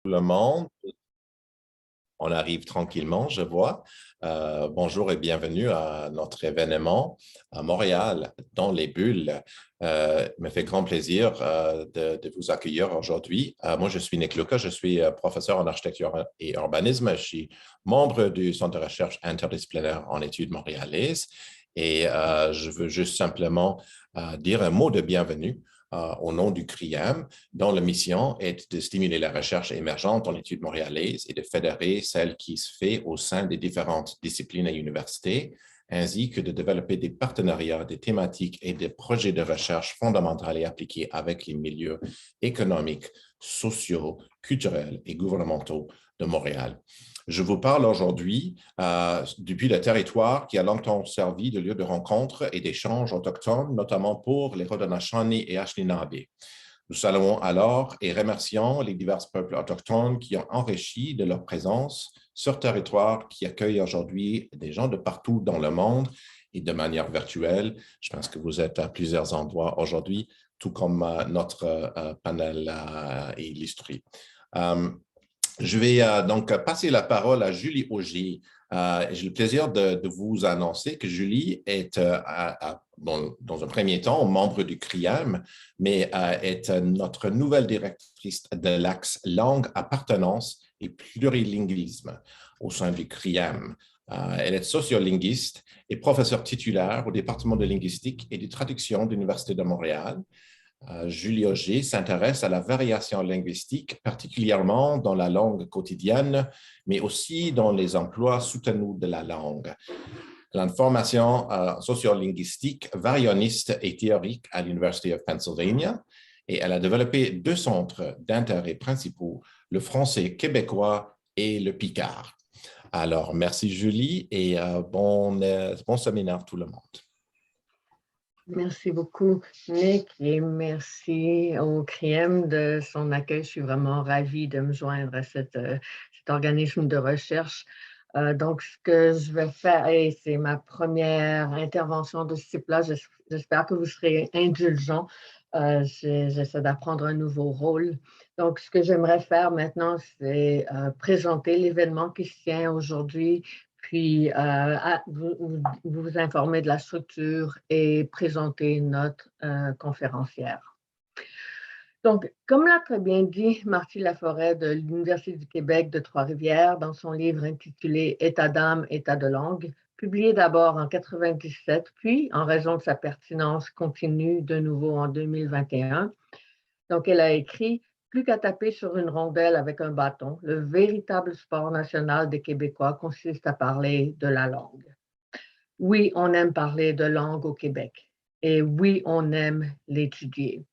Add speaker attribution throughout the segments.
Speaker 1: Le monde. On arrive tranquillement, je vois. Bonjour et bienvenue à notre événement à Montréal, dans les bulles. Il me fait grand plaisir de vous accueillir aujourd'hui. Moi, je suis Nick Luca, je suis professeur en architecture et urbanisme. Je suis membre du Centre de recherche interdisciplinaire en études montréalaises et je veux juste simplement dire un mot de bienvenue au nom du CRIAM, dont la mission est de stimuler la recherche émergente en études montréalaises et de fédérer celle qui se fait au sein des différentes disciplines et universités, ainsi que de développer des partenariats, des thématiques et des projets de recherche fondamentaux et appliqués avec les milieux économiques, sociaux, culturels et gouvernementaux de Montréal. Je vous parle aujourd'hui depuis le territoire qui a longtemps servi de lieu de rencontre et d'échange autochtone, notamment pour les Haudenosaunee et Anishinaabe. Nous saluons alors et remercions les divers peuples autochtones qui ont enrichi de leur présence sur territoire qui accueille aujourd'hui des gens de partout dans le monde et de manière virtuelle. Je pense que vous êtes à plusieurs endroits aujourd'hui, tout comme notre panel est illustré. Je vais donc passer la parole à Julie Auger. J'ai le plaisir de vous annoncer que Julie est, dans un premier temps, membre du CRIAM, mais est notre nouvelle directrice de l'axe langue, appartenance et plurilinguisme au sein du CRIAM. Elle est sociolinguiste et professeure titulaire au département de linguistique et de traduction de l'Université de Montréal. Julie Auger s'intéresse à la variation linguistique, particulièrement dans la langue quotidienne, mais aussi dans les emplois soutenus de la langue. Elle a une formation sociolinguistique, varianiste et théorique à l'University of Pennsylvania et elle a développé deux centres d'intérêt principaux, le français québécois et le picard. Alors, merci Julie et bon séminaire tout le monde.
Speaker 2: Merci beaucoup, Nick, et merci au CRIEM de son accueil. Je suis vraiment ravie de me joindre à cet organisme de recherche. Donc, ce que je vais faire, et c'est ma première intervention de ce type-là, j'espère que vous serez indulgents. J'essaie d'apprendre un nouveau rôle. Donc, ce que j'aimerais faire maintenant, c'est présenter l'événement qui se tient aujourd'hui, puis vous informer de la structure et présenter notre conférencière. Donc, comme l'a très bien dit Marty Laforêt de l'Université du Québec de Trois-Rivières dans son livre intitulé « État d'âme, état de langue », publié d'abord en 1997, puis, en raison de sa pertinence, continue de nouveau en 2021. Donc, elle a écrit « Plus qu'à taper sur une rondelle avec un bâton, le véritable sport national des Québécois consiste à parler de la langue. » Oui, on aime parler de langue au Québec. Et oui, on aime l'étudier.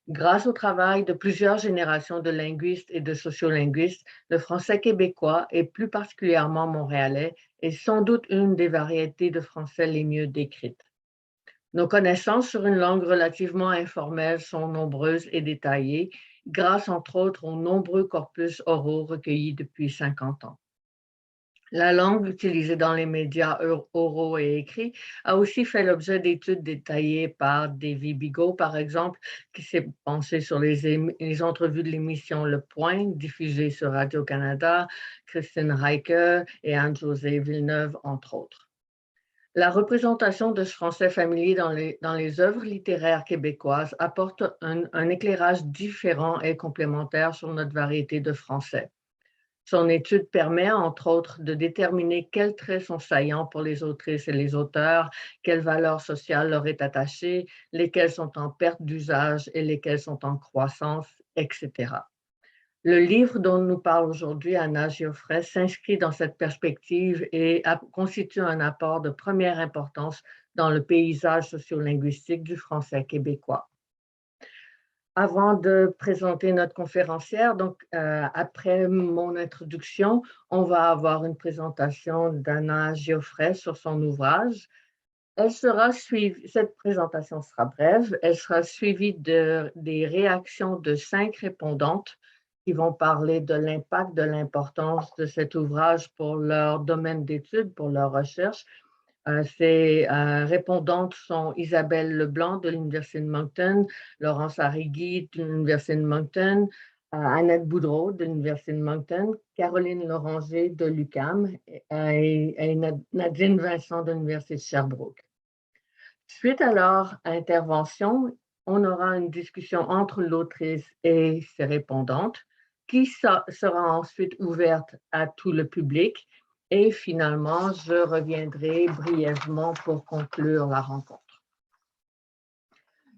Speaker 2: Grâce au travail de plusieurs générations de linguistes et de sociolinguistes, le français québécois, et plus particulièrement montréalais, est sans doute une des variétés de français les mieux décrites. Nos connaissances sur une langue relativement informelle sont nombreuses et détaillées, grâce entre autres aux nombreux corpus oraux recueillis depuis 50 ans. La langue utilisée dans les médias oraux et écrits a aussi fait l'objet d'études détaillées par Davy Bigot, par exemple, qui s'est penché sur les entrevues de l'émission Le Point, diffusée sur Radio-Canada, Christine Heike et Anne-Josée Villeneuve, entre autres. La représentation de ce français familier dans les œuvres littéraires québécoises apporte un éclairage différent et complémentaire sur notre variété de français. Son étude permet, entre autres, de déterminer quels traits sont saillants pour les autrices et les auteurs, quelle valeur sociale leur est attachée, lesquels sont en perte d'usage et lesquels sont en croissance, etc. Le livre dont nous parle aujourd'hui Anna Geoffrey s'inscrit dans cette perspective et constitue un apport de première importance dans le paysage sociolinguistique du français québécois. Avant de présenter notre conférencière, donc après mon introduction, on va avoir une présentation d'Anna Geoffrey sur son ouvrage. Cette présentation sera brève, elle sera suivie des réactions de 5 répondantes qui vont parler de l'impact, de l'importance de cet ouvrage pour leur domaine d'études, pour leur recherche. Ces répondantes sont Isabelle Leblanc de l'Université de Moncton, Laurence Arrigui de l'Université de Moncton, Annette Boudreau de l'Université de Moncton, Caroline Loranger de l'UQAM et Nadine Vincent de l'Université de Sherbrooke. Suite à leur intervention, on aura une discussion entre l'autrice et ses répondantes qui sera ensuite ouverte à tout le public. Et finalement, je reviendrai brièvement pour conclure la rencontre.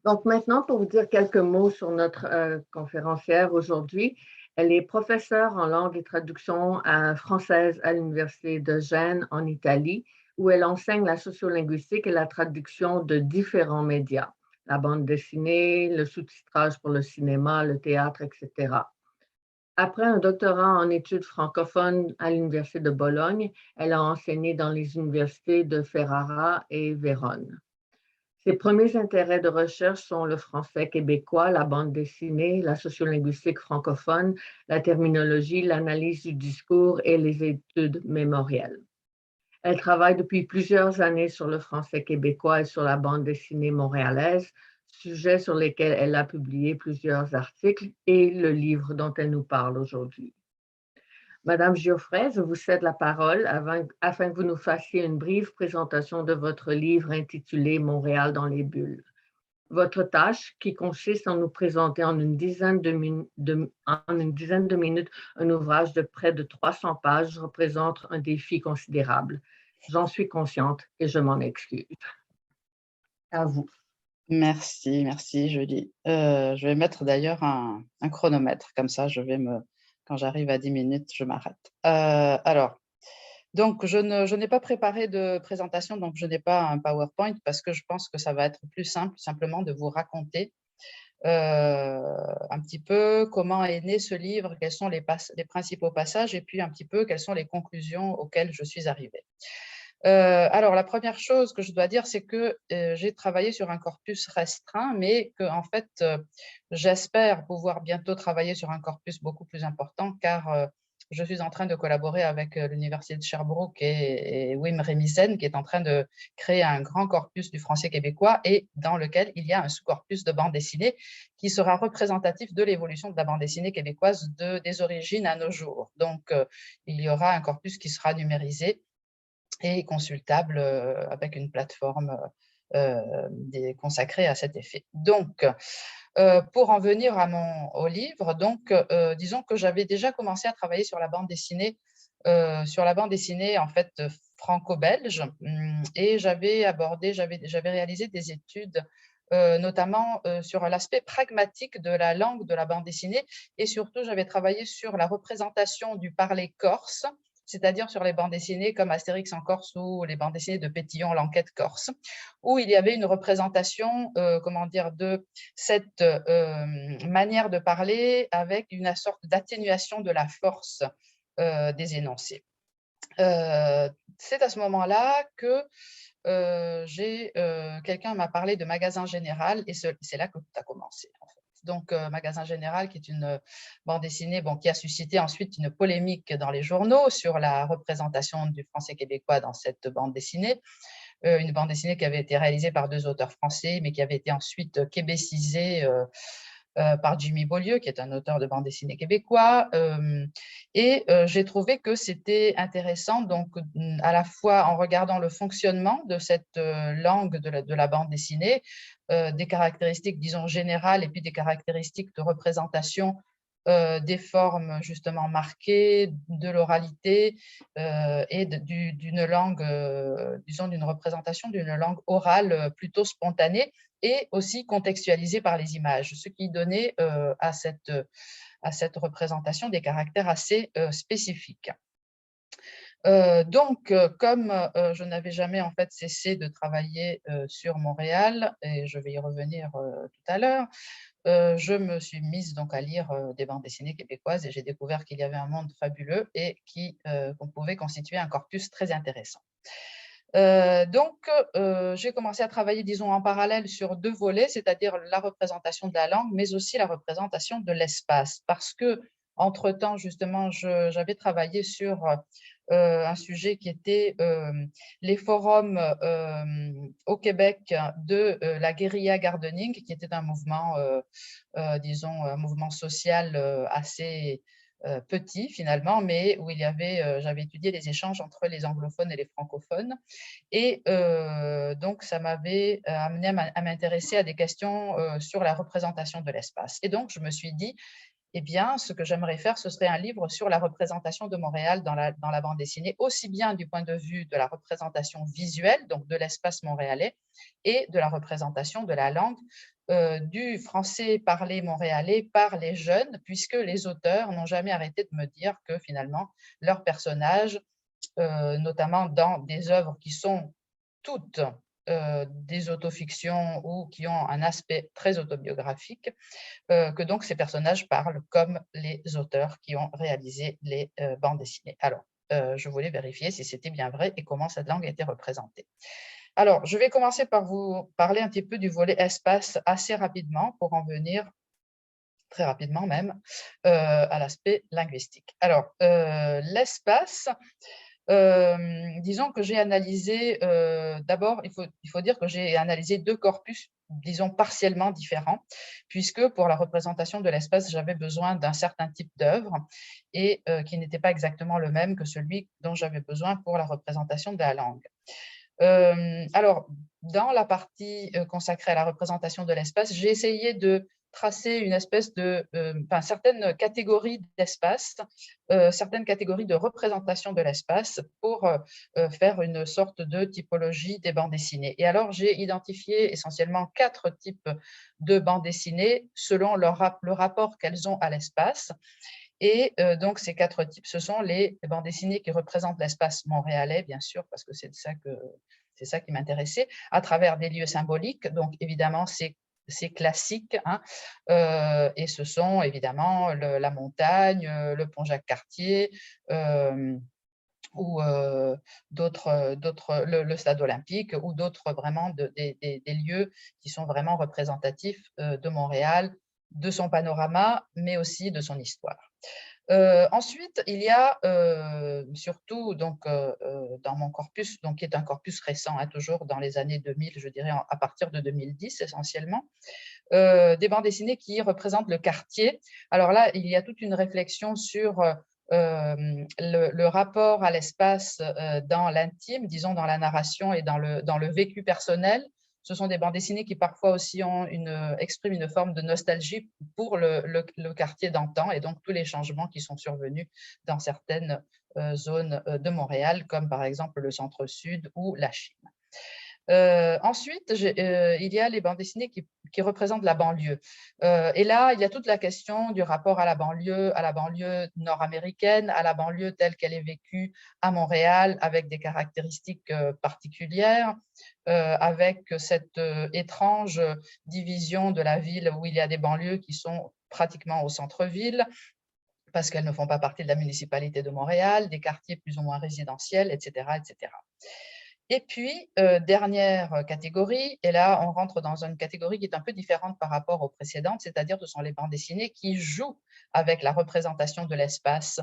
Speaker 2: Donc maintenant, pour vous dire quelques mots sur notre conférencière aujourd'hui, elle est professeure en langue et traduction française à l'Université de Gênes en Italie, où elle enseigne la sociolinguistique et la traduction de différents médias, la bande dessinée, le sous-titrage pour le cinéma, le théâtre, etc. Après un doctorat en études francophones à l'Université de Bologne, elle a enseigné dans les universités de Ferrara et Vérone. Ses premiers intérêts de recherche sont le français québécois, la bande dessinée, la sociolinguistique francophone, la terminologie, l'analyse du discours et les études mémorielles. Elle travaille depuis plusieurs années sur le français québécois et sur la bande dessinée montréalaise, sujets sur lesquels elle a publié plusieurs articles et le livre dont elle nous parle aujourd'hui. Madame Geoffrey, je vous cède la parole afin que vous nous fassiez une brève présentation de votre livre intitulé Montréal dans les bulles. Votre tâche, qui consiste en nous présenter en une dizaine de minutes un ouvrage de près de 300 pages, représente un défi considérable. J'en suis consciente et je m'en excuse. À vous.
Speaker 3: Merci, Julie. Je vais mettre d'ailleurs un chronomètre, comme ça quand j'arrive à 10 minutes, je m'arrête. Alors, donc je n'ai pas préparé de présentation, donc je n'ai pas un PowerPoint parce que je pense que ça va être plus simple simplement de vous raconter un petit peu comment est né ce livre, quels sont les principaux passages et puis un petit peu quelles sont les conclusions auxquelles je suis arrivée. Alors, la première chose que je dois dire, c'est que j'ai travaillé sur un corpus restreint, mais que, en fait, j'espère pouvoir bientôt travailler sur un corpus beaucoup plus important, car je suis en train de collaborer avec l'Université de Sherbrooke et Wim Remissen, qui est en train de créer un grand corpus du français québécois et dans lequel il y a un sous-corpus de bande dessinée qui sera représentatif de l'évolution de la bande dessinée québécoise des origines à nos jours. Donc, il y aura un corpus qui sera numérisé et consultable avec une plateforme consacrée à cet effet. Donc, pour en venir au livre, donc, disons que j'avais déjà commencé à travailler sur la bande dessinée en fait franco-belge, et j'avais réalisé des études notamment sur l'aspect pragmatique de la langue de la bande dessinée, et surtout j'avais travaillé sur la représentation du parler corse, c'est-à-dire sur les bandes dessinées comme Astérix en Corse ou les bandes dessinées de Pétillon, l'enquête corse, où il y avait une représentation, de cette manière de parler avec une sorte d'atténuation de la force des énoncés. C'est à ce moment-là que quelqu'un m'a parlé de Magasin Général et c'est là que tout a commencé, en fait. Donc, Magasin Général, qui est une bande dessinée qui a suscité ensuite une polémique dans les journaux sur la représentation du français québécois dans cette bande dessinée. Une bande dessinée qui avait été réalisée par 2 auteurs français, mais qui avait été ensuite québécisée par Jimmy Beaulieu, qui est un auteur de bande dessinée québécois. Et j'ai trouvé que c'était intéressant, donc à la fois en regardant le fonctionnement de cette langue de la bande dessinée, des caractéristiques, disons, générales, et puis des caractéristiques de représentation des formes justement marquées, de l'oralité et d'une langue, disons, d'une représentation d'une langue orale plutôt spontanée et aussi contextualisée par les images, ce qui donnait à cette représentation des caractères assez spécifiques. Donc, comme je n'avais jamais en fait cessé de travailler sur Montréal, et je vais y revenir tout à l'heure, je me suis mise donc à lire des bandes dessinées québécoises et j'ai découvert qu'il y avait un monde fabuleux et qu'on pouvait constituer un corpus très intéressant. Donc, j'ai commencé à travailler, disons, en parallèle sur 2 volets, c'est-à-dire la représentation de la langue, mais aussi la représentation de l'espace. Parce que, entre-temps, justement, j'avais travaillé sur un sujet qui était les forums au Québec de la guérilla gardening, qui était un mouvement, disons, un mouvement social assez petit finalement, mais où il y avait, j'avais étudié les échanges entre les anglophones et les francophones. Et donc, ça m'avait amené à m'intéresser à des questions sur la représentation de l'espace. Et donc, je me suis dit, eh bien, ce que j'aimerais faire, ce serait un livre sur la représentation de Montréal dans la bande dessinée, aussi bien du point de vue de la représentation visuelle, donc de l'espace montréalais, et de la représentation de la langue du français parlé montréalais par les jeunes, puisque les auteurs n'ont jamais arrêté de me dire que finalement, leurs personnages, notamment dans des œuvres qui sont toutes des autofictions ou qui ont un aspect très autobiographique, que donc ces personnages parlent comme les auteurs qui ont réalisé les bandes dessinées. Alors, je voulais vérifier si c'était bien vrai et comment cette langue était représentée. Alors, je vais commencer par vous parler un petit peu du volet espace assez rapidement pour en venir très rapidement même à l'aspect linguistique. Alors, l'espace, disons que j'ai analysé, d'abord, il faut dire que j'ai analysé 2 corpus, disons, partiellement différents, puisque pour la représentation de l'espace, j'avais besoin d'un certain type d'œuvre et qui n'était pas exactement le même que celui dont j'avais besoin pour la représentation de la langue. Alors, dans la partie consacrée à la représentation de l'espace, j'ai essayé de tracer une espèce de, certaines catégories d'espace, certaines catégories de représentation de l'espace pour faire une sorte de typologie des bandes dessinées. Et alors, j'ai identifié essentiellement 4 types de bandes dessinées selon le rapport qu'elles ont à l'espace. Et donc, ces 4 types, ce sont les bandes dessinées qui représentent l'espace montréalais, bien sûr, parce que c'est ça qui m'intéressait, à travers des lieux symboliques. Donc, évidemment, c'est classique, hein, et ce sont évidemment la montagne, le pont Jacques-Cartier, ou le stade olympique, ou d'autres vraiment des lieux qui sont vraiment représentatifs de Montréal, de son panorama, mais aussi de son histoire. Ensuite, il y a surtout donc, dans mon corpus, donc, qui est un corpus récent, hein, toujours dans les années 2000, je dirais à partir de 2010 essentiellement, des bandes dessinées qui représentent le quartier. Alors là, il y a toute une réflexion sur le rapport à l'espace dans l'intime, disons dans la narration et dans le vécu personnel. Ce sont des bandes dessinées qui parfois aussi expriment une forme de nostalgie pour le quartier d'antan et donc tous les changements qui sont survenus dans certaines zones de Montréal, comme par exemple le centre-sud ou la Chine. Ensuite, il y a les bandes dessinées qui représentent la banlieue. Et là, il y a toute la question du rapport à la banlieue nord-américaine, à la banlieue telle qu'elle est vécue à Montréal, avec des caractéristiques particulières, avec cette étrange division de la ville où il y a des banlieues qui sont pratiquement au centre-ville, parce qu'elles ne font pas partie de la municipalité de Montréal, des quartiers plus ou moins résidentiels, etc., etc. Et puis, dernière catégorie, et là, on rentre dans une catégorie qui est un peu différente par rapport aux précédentes, c'est-à-dire ce sont les bandes dessinées qui jouent avec la représentation de l'espace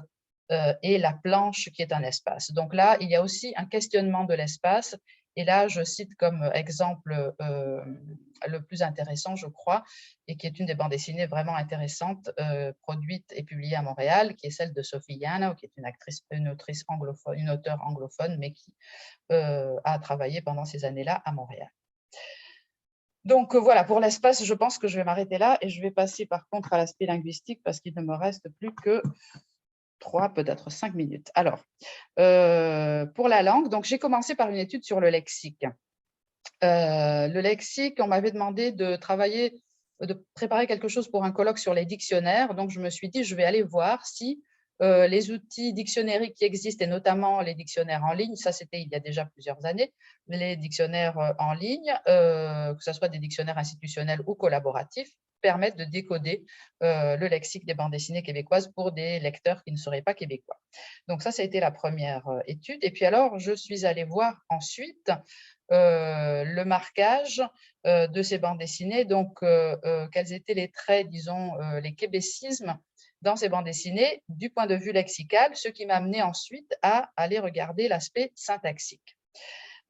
Speaker 3: et la planche qui est un espace. Donc là, il y a aussi un questionnement de l'espace. Et là, je cite comme exemple le plus intéressant, je crois, et qui est une des bandes dessinées vraiment intéressantes, produite et publiée à Montréal, qui est celle de Sophie Yanow, qui est une auteure anglophone, mais qui a travaillé pendant ces années-là à Montréal. Donc voilà, pour l'espace, je pense que je vais m'arrêter là et je vais passer par contre à l'aspect linguistique parce qu'il ne me reste plus que 3, peut-être 5 minutes. Alors, pour la langue, donc j'ai commencé par une étude sur le lexique. Le lexique, on m'avait demandé de préparer quelque chose pour un colloque sur les dictionnaires. Donc, je me suis dit, je vais aller voir si les outils dictionnaires qui existent, et notamment les dictionnaires en ligne, ça c'était il y a déjà plusieurs années, les dictionnaires en ligne, que ce soit des dictionnaires institutionnels ou collaboratifs, permettent de décoder le lexique des bandes dessinées québécoises pour des lecteurs qui ne seraient pas québécois. Donc ça a été la première étude. Et puis alors, je suis allée voir ensuite le marquage de ces bandes dessinées, donc quels étaient les traits, disons, les québécismes dans ces bandes dessinées du point de vue lexical, ce qui m'a amené ensuite à aller regarder l'aspect syntaxique.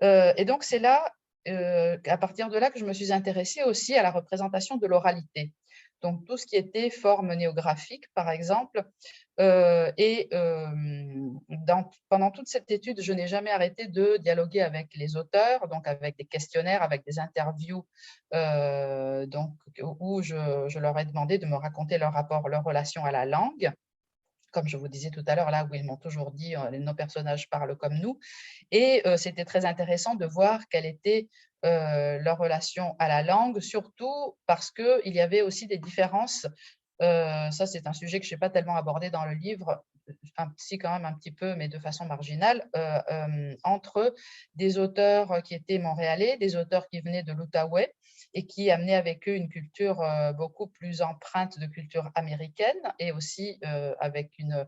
Speaker 3: Et donc, c'est là, à partir de là, que je me suis intéressée aussi à la représentation de l'oralité. Donc, tout ce qui était forme néographique, par exemple. Pendant toute cette étude, je n'ai jamais arrêté de dialoguer avec les auteurs, donc avec des questionnaires, avec des interviews, où je leur ai demandé de me raconter leur rapport, leur relation à la langue. Comme je vous disais tout à l'heure, là où ils m'ont toujours dit nos personnages parlent comme nous. Et c'était très intéressant de voir quelle était leur relation à la langue, surtout parce qu'il y avait aussi des différences. Ça, c'est un sujet que je n'ai pas tellement abordé dans le livre, si quand même un petit peu, mais de façon marginale, entre des auteurs qui étaient montréalais, des auteurs qui venaient de l'Outaouais et qui amenaient avec eux une culture beaucoup plus empreinte de culture américaine et aussi avec une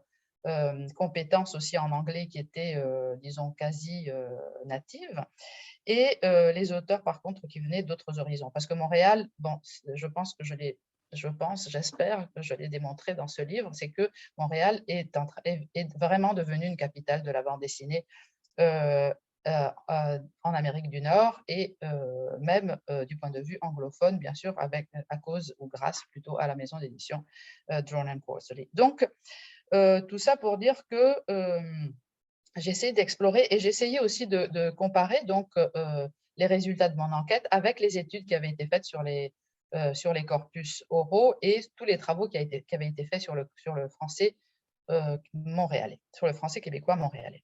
Speaker 3: compétence aussi en anglais qui était, disons, quasi native. Et les auteurs, par contre, qui venaient d'autres horizons. Parce que Montréal, bon, j'espère que je l'ai démontré dans ce livre, c'est que Montréal est vraiment devenu une capitale de la bande dessinée en Amérique du Nord et même du point de vue anglophone, bien sûr, à cause ou grâce plutôt à la maison d'édition Drone & Porcelain. Donc, tout ça pour dire que j'essaie d'explorer et j'essayais aussi de comparer donc, les résultats de mon enquête avec les études qui avaient été faites sur les corpus oraux et tous les travaux qui avaient été faits sur le français montréalais, sur le français québécois montréalais.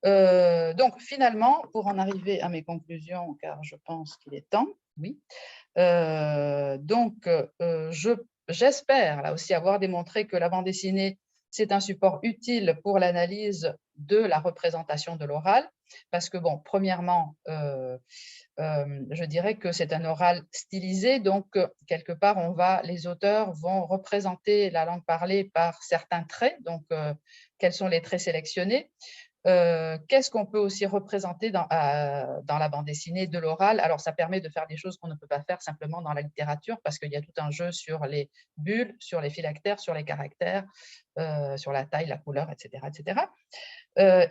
Speaker 3: Donc, finalement, pour en arriver à mes conclusions, car je pense qu'il est temps, oui. J'espère là aussi avoir démontré que la bande dessinée, c'est un support utile pour l'analyse de la représentation de l'oral, parce que, bon, premièrement, je dirais que c'est un oral stylisé, donc quelque part, les auteurs vont représenter la langue parlée par certains traits, donc quels sont les traits sélectionnés. Qu'est-ce qu'on peut aussi représenter dans la bande dessinée de l'oral? Alors, ça permet de faire des choses qu'on ne peut pas faire simplement dans la littérature parce qu'il y a tout un jeu sur les bulles, sur les phylactères, sur les caractères, sur la taille, la couleur, etc. etc.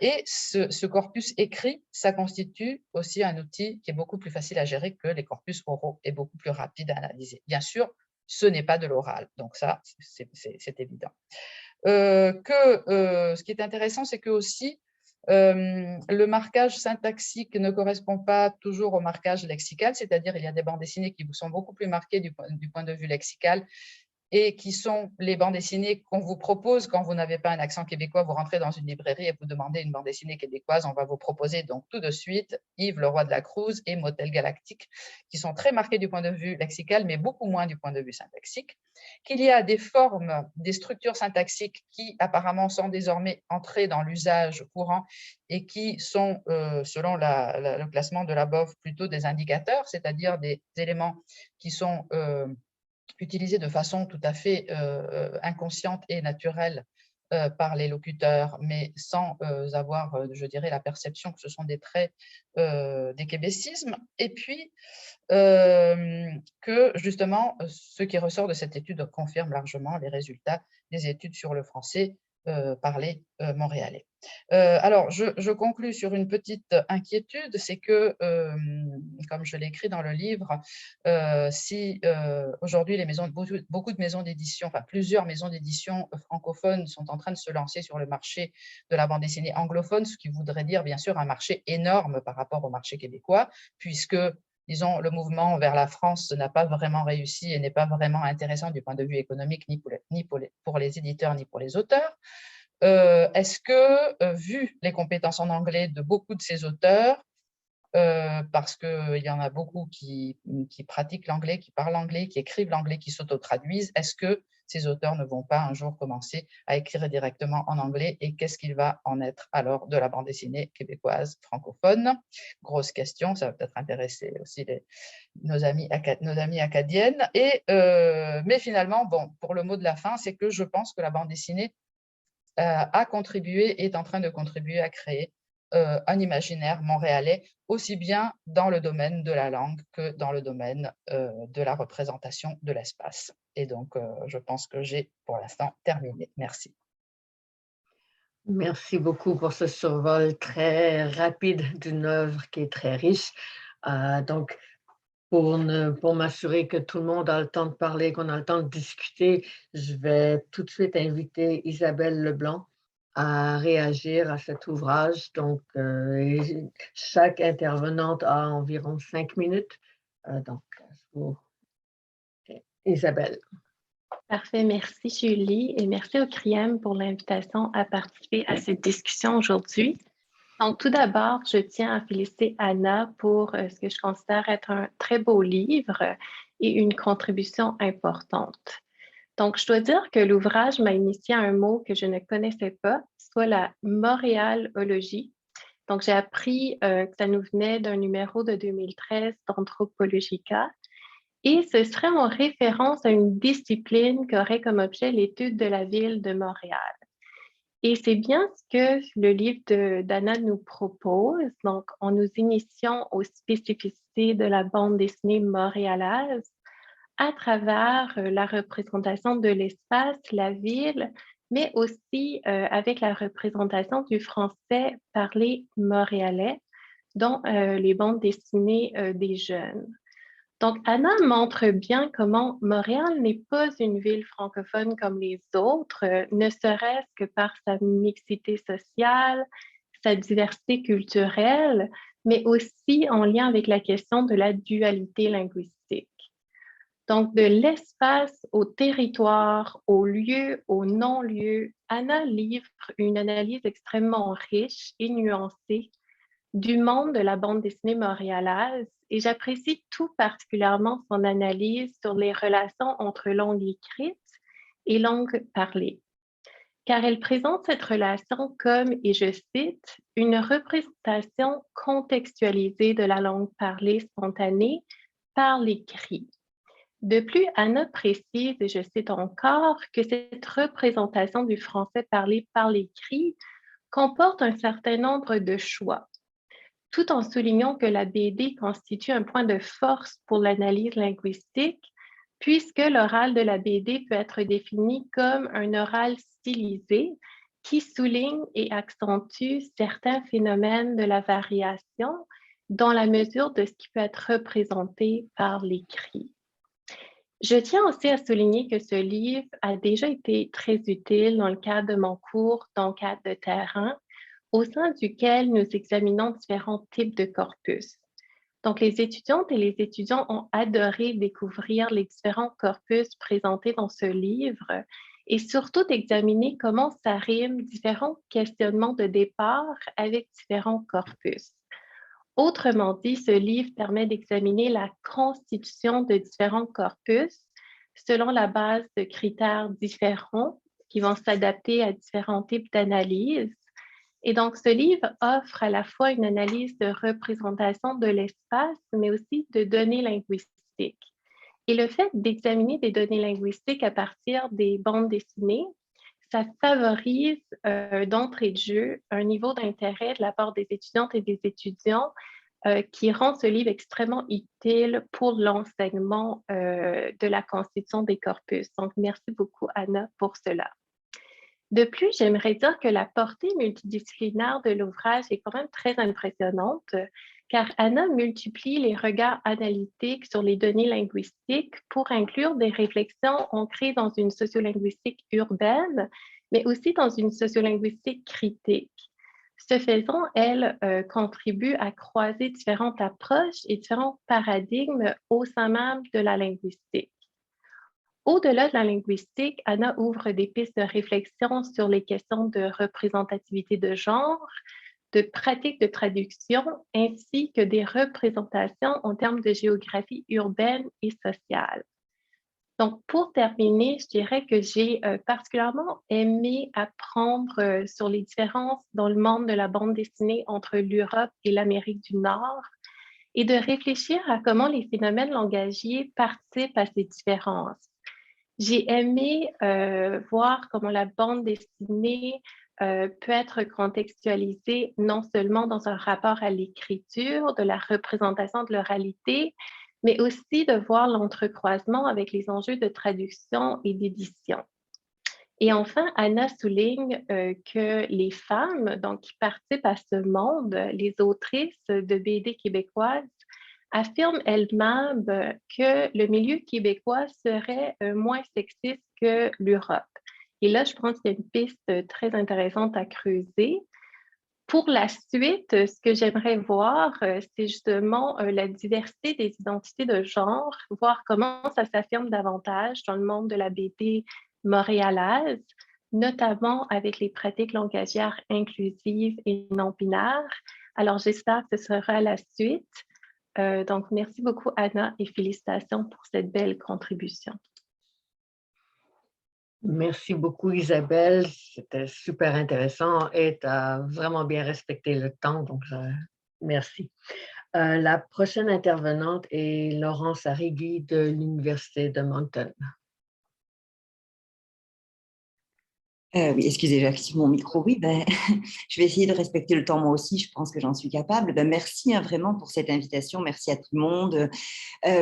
Speaker 3: Et ce corpus écrit, ça constitue aussi un outil qui est beaucoup plus facile à gérer que les corpus oraux et beaucoup plus rapide à analyser. Bien sûr, ce n'est pas de l'oral, donc ça, c'est évident. Ce qui est intéressant, c'est que aussi, le marquage syntaxique ne correspond pas toujours au marquage lexical, c'est-à-dire il y a des bandes dessinées qui sont beaucoup plus marquées du point de vue lexical et qui sont les bandes dessinées qu'on vous propose quand vous n'avez pas un accent québécois. Vous rentrez dans une librairie et vous demandez une bande dessinée québécoise, on va vous proposer donc tout de suite Yves le Roi de la Cruz et Motel Galactique, qui sont très marqués du point de vue lexical, mais beaucoup moins du point de vue syntaxique. Qu'il y a des formes, des structures syntaxiques qui apparemment sont désormais entrées dans l'usage courant et qui sont, selon le classement de la BOF, plutôt des indicateurs, c'est-à-dire des éléments qui sont utilisés de façon tout à fait inconsciente et naturelle par les locuteurs, mais sans avoir, je dirais, la perception que ce sont des traits des québécismes. Et puis, que justement, ce qui ressort de cette étude confirme largement les résultats des études sur le français parlé montréalais. Alors, je conclus sur une petite inquiétude, c'est que, comme je l'ai écrit dans le livre, si aujourd'hui beaucoup de maisons d'édition, enfin plusieurs maisons d'édition francophones sont en train de se lancer sur le marché de la bande dessinée anglophone, ce qui voudrait dire bien sûr un marché énorme par rapport au marché québécois, puisque disons, le mouvement vers la France n'a pas vraiment réussi et n'est pas vraiment intéressant du point de vue économique, ni pour les éditeurs, ni pour les auteurs. Est-ce que, vu les compétences en anglais de beaucoup de ces auteurs, parce qu'il y en a beaucoup qui pratiquent l'anglais, qui parlent l'anglais, qui écrivent l'anglais, qui s'auto-traduisent, est-ce que ces auteurs ne vont pas un jour commencer à écrire directement en anglais et qu'est-ce qu'il va en être alors de la bande dessinée québécoise francophone? Grosse question, ça va peut-être intéresser aussi nos amis acadiennes. Mais finalement, bon, pour le mot de la fin, c'est que je pense que la bande dessinée a contribué, est en train de contribuer à créer un imaginaire montréalais, aussi bien dans le domaine de la langue que dans le domaine de la représentation de l'espace. Et donc, je pense que j'ai pour l'instant terminé. Merci.
Speaker 2: Merci beaucoup pour ce survol très rapide d'une œuvre qui est très riche. Donc, pour m'assurer que tout le monde a le temps de parler, qu'on a le temps de discuter, je vais tout de suite inviter Isabelle Leblanc à réagir à cet ouvrage. Donc, chaque intervenante a environ 5 minutes. Donc, pour Isabelle.
Speaker 4: Parfait, merci Julie et merci au CRIEM pour l'invitation à participer à cette discussion aujourd'hui. Donc, tout d'abord, je tiens à féliciter Anna pour ce que je considère être un très beau livre et une contribution importante. Donc, je dois dire que l'ouvrage m'a initié à un mot que je ne connaissais pas, soit la montréalologie. Donc, j'ai appris que ça nous venait d'un numéro de 2013 d'Anthropologica et ce serait en référence à une discipline qui aurait comme objet l'étude de la ville de Montréal. Et c'est bien ce que le livre d'Anna nous propose. Donc, en nous initiant aux spécificités de la bande dessinée montréalaise à travers la représentation de l'espace, la ville, mais aussi avec la représentation du français parlé montréalais dans les bandes dessinées des jeunes. Donc, Anna montre bien comment Montréal n'est pas une ville francophone comme les autres, ne serait-ce que par sa mixité sociale, sa diversité culturelle, mais aussi en lien avec la question de la dualité linguistique. Donc, de l'espace au territoire, au lieu, au non-lieu, Anna livre une analyse extrêmement riche et nuancée du monde de la bande dessinée montréalaise et j'apprécie tout particulièrement son analyse sur les relations entre langue écrite et langue parlée, car elle présente cette relation comme, et je cite, une représentation contextualisée de la langue parlée spontanée par l'écrit. De plus, Anna précise, et je cite encore, que cette représentation du français parlé par l'écrit comporte un certain nombre de choix, tout en soulignant que la BD constitue un point de force pour l'analyse linguistique, puisque l'oral de la BD peut être défini comme un oral stylisé qui souligne et accentue certains phénomènes de la variation dans la mesure de ce qui peut être représenté par l'écrit. Je tiens aussi à souligner que ce livre a déjà été très utile dans le cadre de mon cours d'enquête de terrain, au sein duquel nous examinons différents types de corpus. Donc, les étudiantes et les étudiants ont adoré découvrir les différents corpus présentés dans ce livre et surtout d'examiner comment ça rime différents questionnements de départ avec différents corpus. Autrement dit, ce livre permet d'examiner la constitution de différents corpus selon la base de critères différents qui vont s'adapter à différents types d'analyses. Et donc, ce livre offre à la fois une analyse de représentation de l'espace, mais aussi de données linguistiques. Et le fait d'examiner des données linguistiques à partir des bandes dessinées, ça favorise d'entrée de jeu un niveau d'intérêt de la part des étudiantes et des étudiants qui rend ce livre extrêmement utile pour l'enseignement de la constitution des corpus. Donc, merci beaucoup, Anna, pour cela. De plus, j'aimerais dire que la portée multidisciplinaire de l'ouvrage est quand même très impressionnante, car Anna multiplie les regards analytiques sur les données linguistiques pour inclure des réflexions ancrées dans une sociolinguistique urbaine, mais aussi dans une sociolinguistique critique. Ce faisant, elle contribue à croiser différentes approches et différents paradigmes au sein même de la linguistique. Au-delà de la linguistique, Anna ouvre des pistes de réflexion sur les questions de représentativité de genre, de pratiques de traduction, ainsi que des représentations en termes de géographie urbaine et sociale. Donc, pour terminer, je dirais que j'ai particulièrement aimé apprendre sur les différences dans le monde de la bande dessinée entre l'Europe et l'Amérique du Nord et de réfléchir à comment les phénomènes langagiers participent à ces différences. J'ai aimé voir comment la bande dessinée peut être contextualisé non seulement dans un rapport à l'écriture, de la représentation de l'oralité, mais aussi de voir l'entrecroisement avec les enjeux de traduction et d'édition. Et enfin, Anna souligne que les femmes donc, qui participent à ce monde, les autrices de BD québécoises, affirment elles-mêmes que le milieu québécois serait moins sexiste que l'Europe. Et là, je pense qu'il y a une piste très intéressante à creuser. Pour la suite, ce que j'aimerais voir, c'est justement la diversité des identités de genre, voir comment ça s'affirme davantage dans le monde de la BD montréalaise, notamment avec les pratiques langagières inclusives et non binaires. Alors, j'espère que ce sera la suite. Donc, merci beaucoup, Anna, et félicitations pour cette belle contribution.
Speaker 2: Merci beaucoup, Isabelle. C'était super intéressant et tu as vraiment bien respecté le temps, donc merci. La prochaine intervenante est Laurence Arrigui de l'Université de Moncton.
Speaker 5: Oui, excusez, j'active mon micro. Oui, je vais essayer de respecter le temps moi aussi, je pense que j'en suis capable. Merci vraiment pour cette invitation, merci à tout le monde.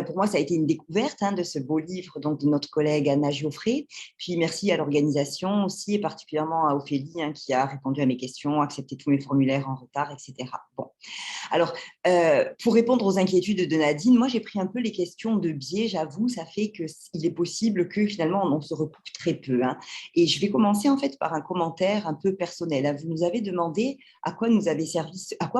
Speaker 5: Pour moi, ça a été une découverte de ce beau livre donc, de notre collègue Anna Geoffrey. Puis merci à l'organisation aussi, et particulièrement à Ophélie qui a répondu à mes questions, accepté tous mes formulaires en retard, etc. Bon. Alors, pour répondre aux inquiétudes de Nadine, moi j'ai pris un peu les questions de biais, j'avoue, ça fait qu'il est possible que finalement on se recoupe très peu. Et je vais commencer en fait par un commentaire un peu personnel. Vous nous avez demandé à quoi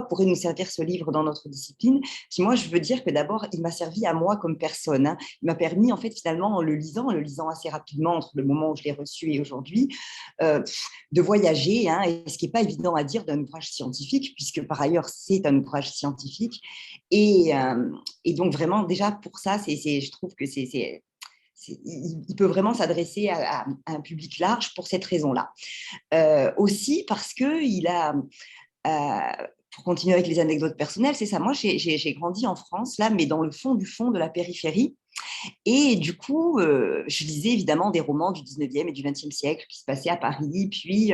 Speaker 5: pourrait nous servir ce livre dans notre discipline. Puis moi, je veux dire que d'abord, il m'a servi à moi comme personne. Il m'a permis en fait finalement en le lisant assez rapidement entre le moment où je l'ai reçu et aujourd'hui, de voyager. Et ce qui n'est pas évident à dire d'un ouvrage scientifique, puisque par ailleurs c'est un ouvrage scientifique. Et donc vraiment déjà pour ça, je trouve que il peut vraiment s'adresser à un public large pour cette raison-là. Aussi parce qu'il a, pour continuer avec les anecdotes personnelles, c'est ça, moi j'ai grandi en France, là, mais dans le fond du fond de la périphérie. Et du coup, je lisais évidemment des romans du 19e et du 20e siècle qui se passaient à Paris. Puis,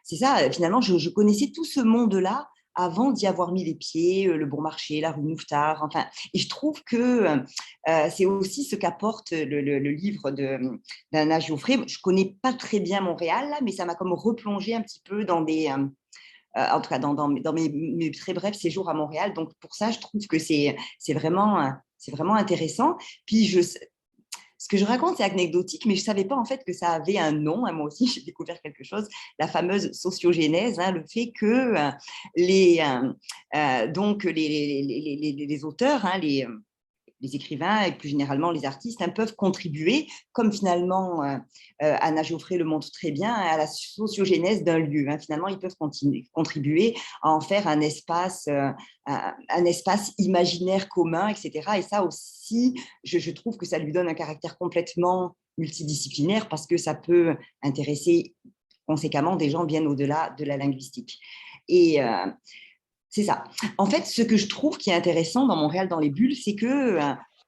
Speaker 5: c'est ça, finalement, je connaissais tout ce monde-là avant d'y avoir mis les pieds, le Bon Marché, la rue Mouffetard. Enfin, et je trouve que c'est aussi ce qu'apporte le livre d'Anna Geoffrey. Je ne connais pas très bien Montréal, là, mais ça m'a comme replongé un petit peu dans des… en tout cas, dans mes très brefs séjours à Montréal. Donc, pour ça, je trouve que c'est vraiment intéressant. Puis, ce que je raconte, c'est anecdotique, mais je ne savais pas en fait que ça avait un nom. Moi aussi, j'ai découvert quelque chose, la fameuse sociogénèse, le fait que les auteurs, les écrivains et plus généralement les artistes peuvent contribuer, comme finalement Anna Geoffrey le montre très bien, à la sociogénèse d'un lieu. Finalement, ils peuvent contribuer à en faire un espace imaginaire commun, etc. Et ça aussi, je trouve que ça lui donne un caractère complètement multidisciplinaire parce que ça peut intéresser conséquemment des gens bien au-delà de la linguistique. Et c'est ça. En fait, ce que je trouve qui est intéressant dans Montréal dans les bulles, c'est que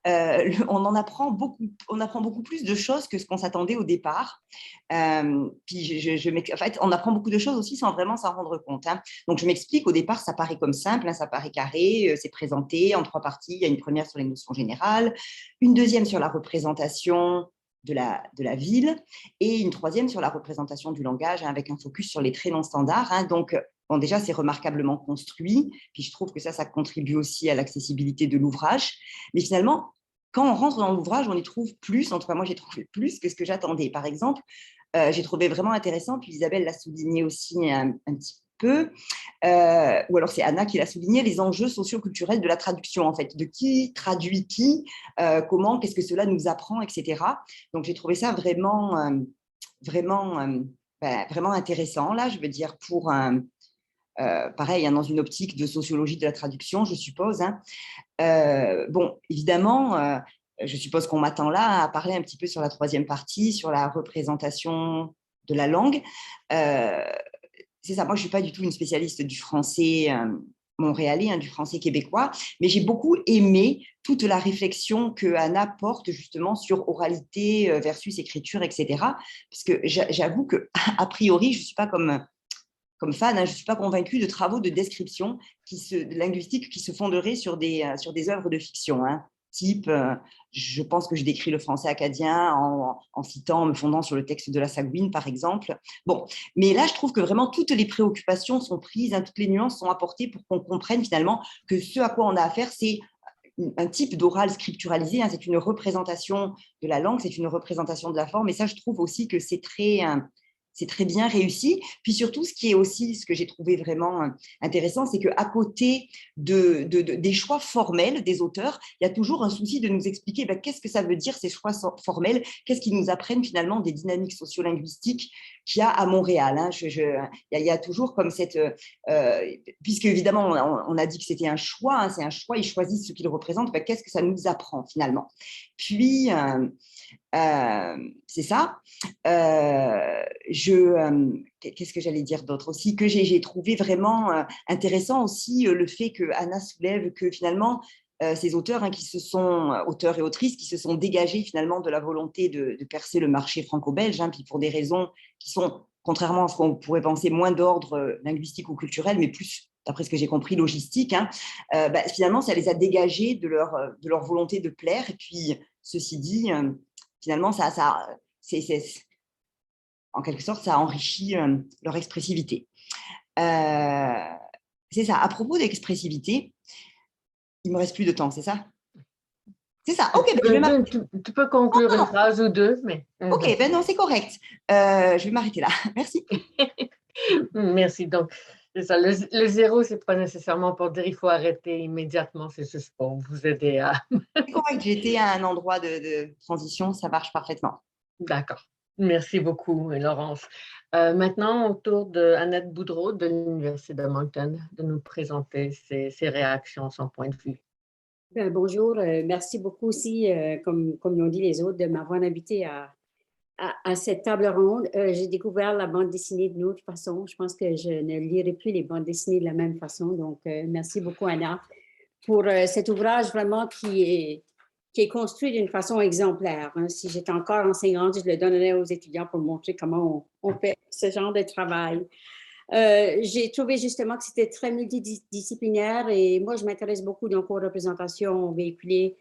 Speaker 5: on apprend beaucoup plus de choses que ce qu'on s'attendait au départ. Puis en fait, on apprend beaucoup de choses aussi sans vraiment s'en rendre compte. Donc, je m'explique. Au départ, ça paraît comme simple, ça paraît carré. C'est présenté en 3 parties. Il y a une première sur les notions générales, une deuxième sur la représentation de la ville et une troisième sur la représentation du langage avec un focus sur les traits non standards. Donc, bon, déjà, c'est remarquablement construit. Puis, je trouve que ça contribue aussi à l'accessibilité de l'ouvrage. Mais finalement, quand on rentre dans l'ouvrage, on y trouve plus. En tout cas, moi, j'ai trouvé plus que ce que j'attendais. Par exemple, j'ai trouvé vraiment intéressant, puis Isabelle l'a souligné aussi un petit peu, ou alors c'est Anna qui l'a souligné, les enjeux socioculturels de la traduction, en fait, de qui traduit qui, comment, qu'est-ce que cela nous apprend, etc. Donc, j'ai trouvé ça vraiment intéressant, là, je veux dire, pour pareil, dans une optique de sociologie de la traduction, je suppose. Bon, évidemment, je suppose qu'on m'attend là à parler un petit peu sur la troisième partie, sur la représentation de la langue. C'est ça, moi, je ne suis pas du tout une spécialiste du français montréalais, du français québécois, mais j'ai beaucoup aimé toute la réflexion que Anna porte justement sur oralité versus écriture, etc. Parce que j'avoue qu'a priori, je ne suis pas comme comme fan, hein, je ne suis pas convaincue de travaux de description linguistique qui se fonderaient sur des œuvres de fiction, hein. Type, je pense que je décris le français acadien en citant, en me fondant sur le texte de la Sagouine, par exemple. Bon, mais là, je trouve que vraiment toutes les préoccupations sont prises, hein, toutes les nuances sont apportées pour qu'on comprenne finalement que ce à quoi on a affaire, c'est un type d'oral scripturalisé, hein, c'est une représentation de la langue, c'est une représentation de la forme, et ça, je trouve aussi que c'est très bien réussi. Puis surtout, ce qui est aussi, ce que j'ai trouvé vraiment intéressant, c'est qu'à côté des choix formels des auteurs, il y a toujours un souci de nous expliquer qu'est-ce que ça veut dire ces choix formels, qu'est-ce qu'ils nous apprennent finalement des dynamiques sociolinguistiques qu'il y a à Montréal, hein. Il y a toujours comme cette… puisque évidemment, on a dit que c'était un choix, hein, c'est un choix, ils choisissent ce qu'ils représentent, qu'est-ce que ça nous apprend finalement. Puis… c'est ça. Qu'est-ce que j'allais dire d'autre aussi, que j'ai trouvé vraiment intéressant aussi le fait que Anna soulève que finalement ces auteurs, hein, auteurs et autrices qui se sont dégagés finalement de la volonté de percer le marché franco-belge, hein, puis pour des raisons qui sont, contrairement à ce qu'on pourrait penser, moins d'ordre linguistique ou culturel, mais plus, d'après ce que j'ai compris, logistique, hein, finalement ça les a dégagés de leur volonté de plaire. Et puis ceci dit, finalement, en quelque sorte, ça enrichit leur expressivité. C'est ça. À propos d'expressivité, il ne me reste plus de temps, c'est ça? C'est ça. OK,
Speaker 2: tu peux conclure une phrase ou deux. Mais…
Speaker 5: OK, non, c'est correct. Je vais m'arrêter là. Merci.
Speaker 2: Merci. Donc, c'est ça. Le zéro, ce n'est pas nécessairement pour dire il faut arrêter immédiatement, c'est juste pour vous aider à…
Speaker 5: C'est correct, j'ai été à un endroit de transition, ça marche parfaitement.
Speaker 2: D'accord. Merci beaucoup, Laurence. Maintenant, au tour de Annette Boudreau de l'Université de Moncton de nous présenter ses réactions, son point de vue.
Speaker 6: Bonjour, merci beaucoup aussi, comme l'ont dit les autres, de m'avoir invité à cette table ronde. J'ai découvert la bande dessinée d'une autre façon. Je pense que je ne lirai plus les bandes dessinées de la même façon. Donc, merci beaucoup, Anna, pour cet ouvrage vraiment qui est construit d'une façon exemplaire, hein. Si j'étais encore enseignante, je le donnerais aux étudiants pour montrer comment on fait ce genre de travail. J'ai trouvé justement que c'était très multidisciplinaire et moi, je m'intéresse beaucoup donc aux représentations véhiculées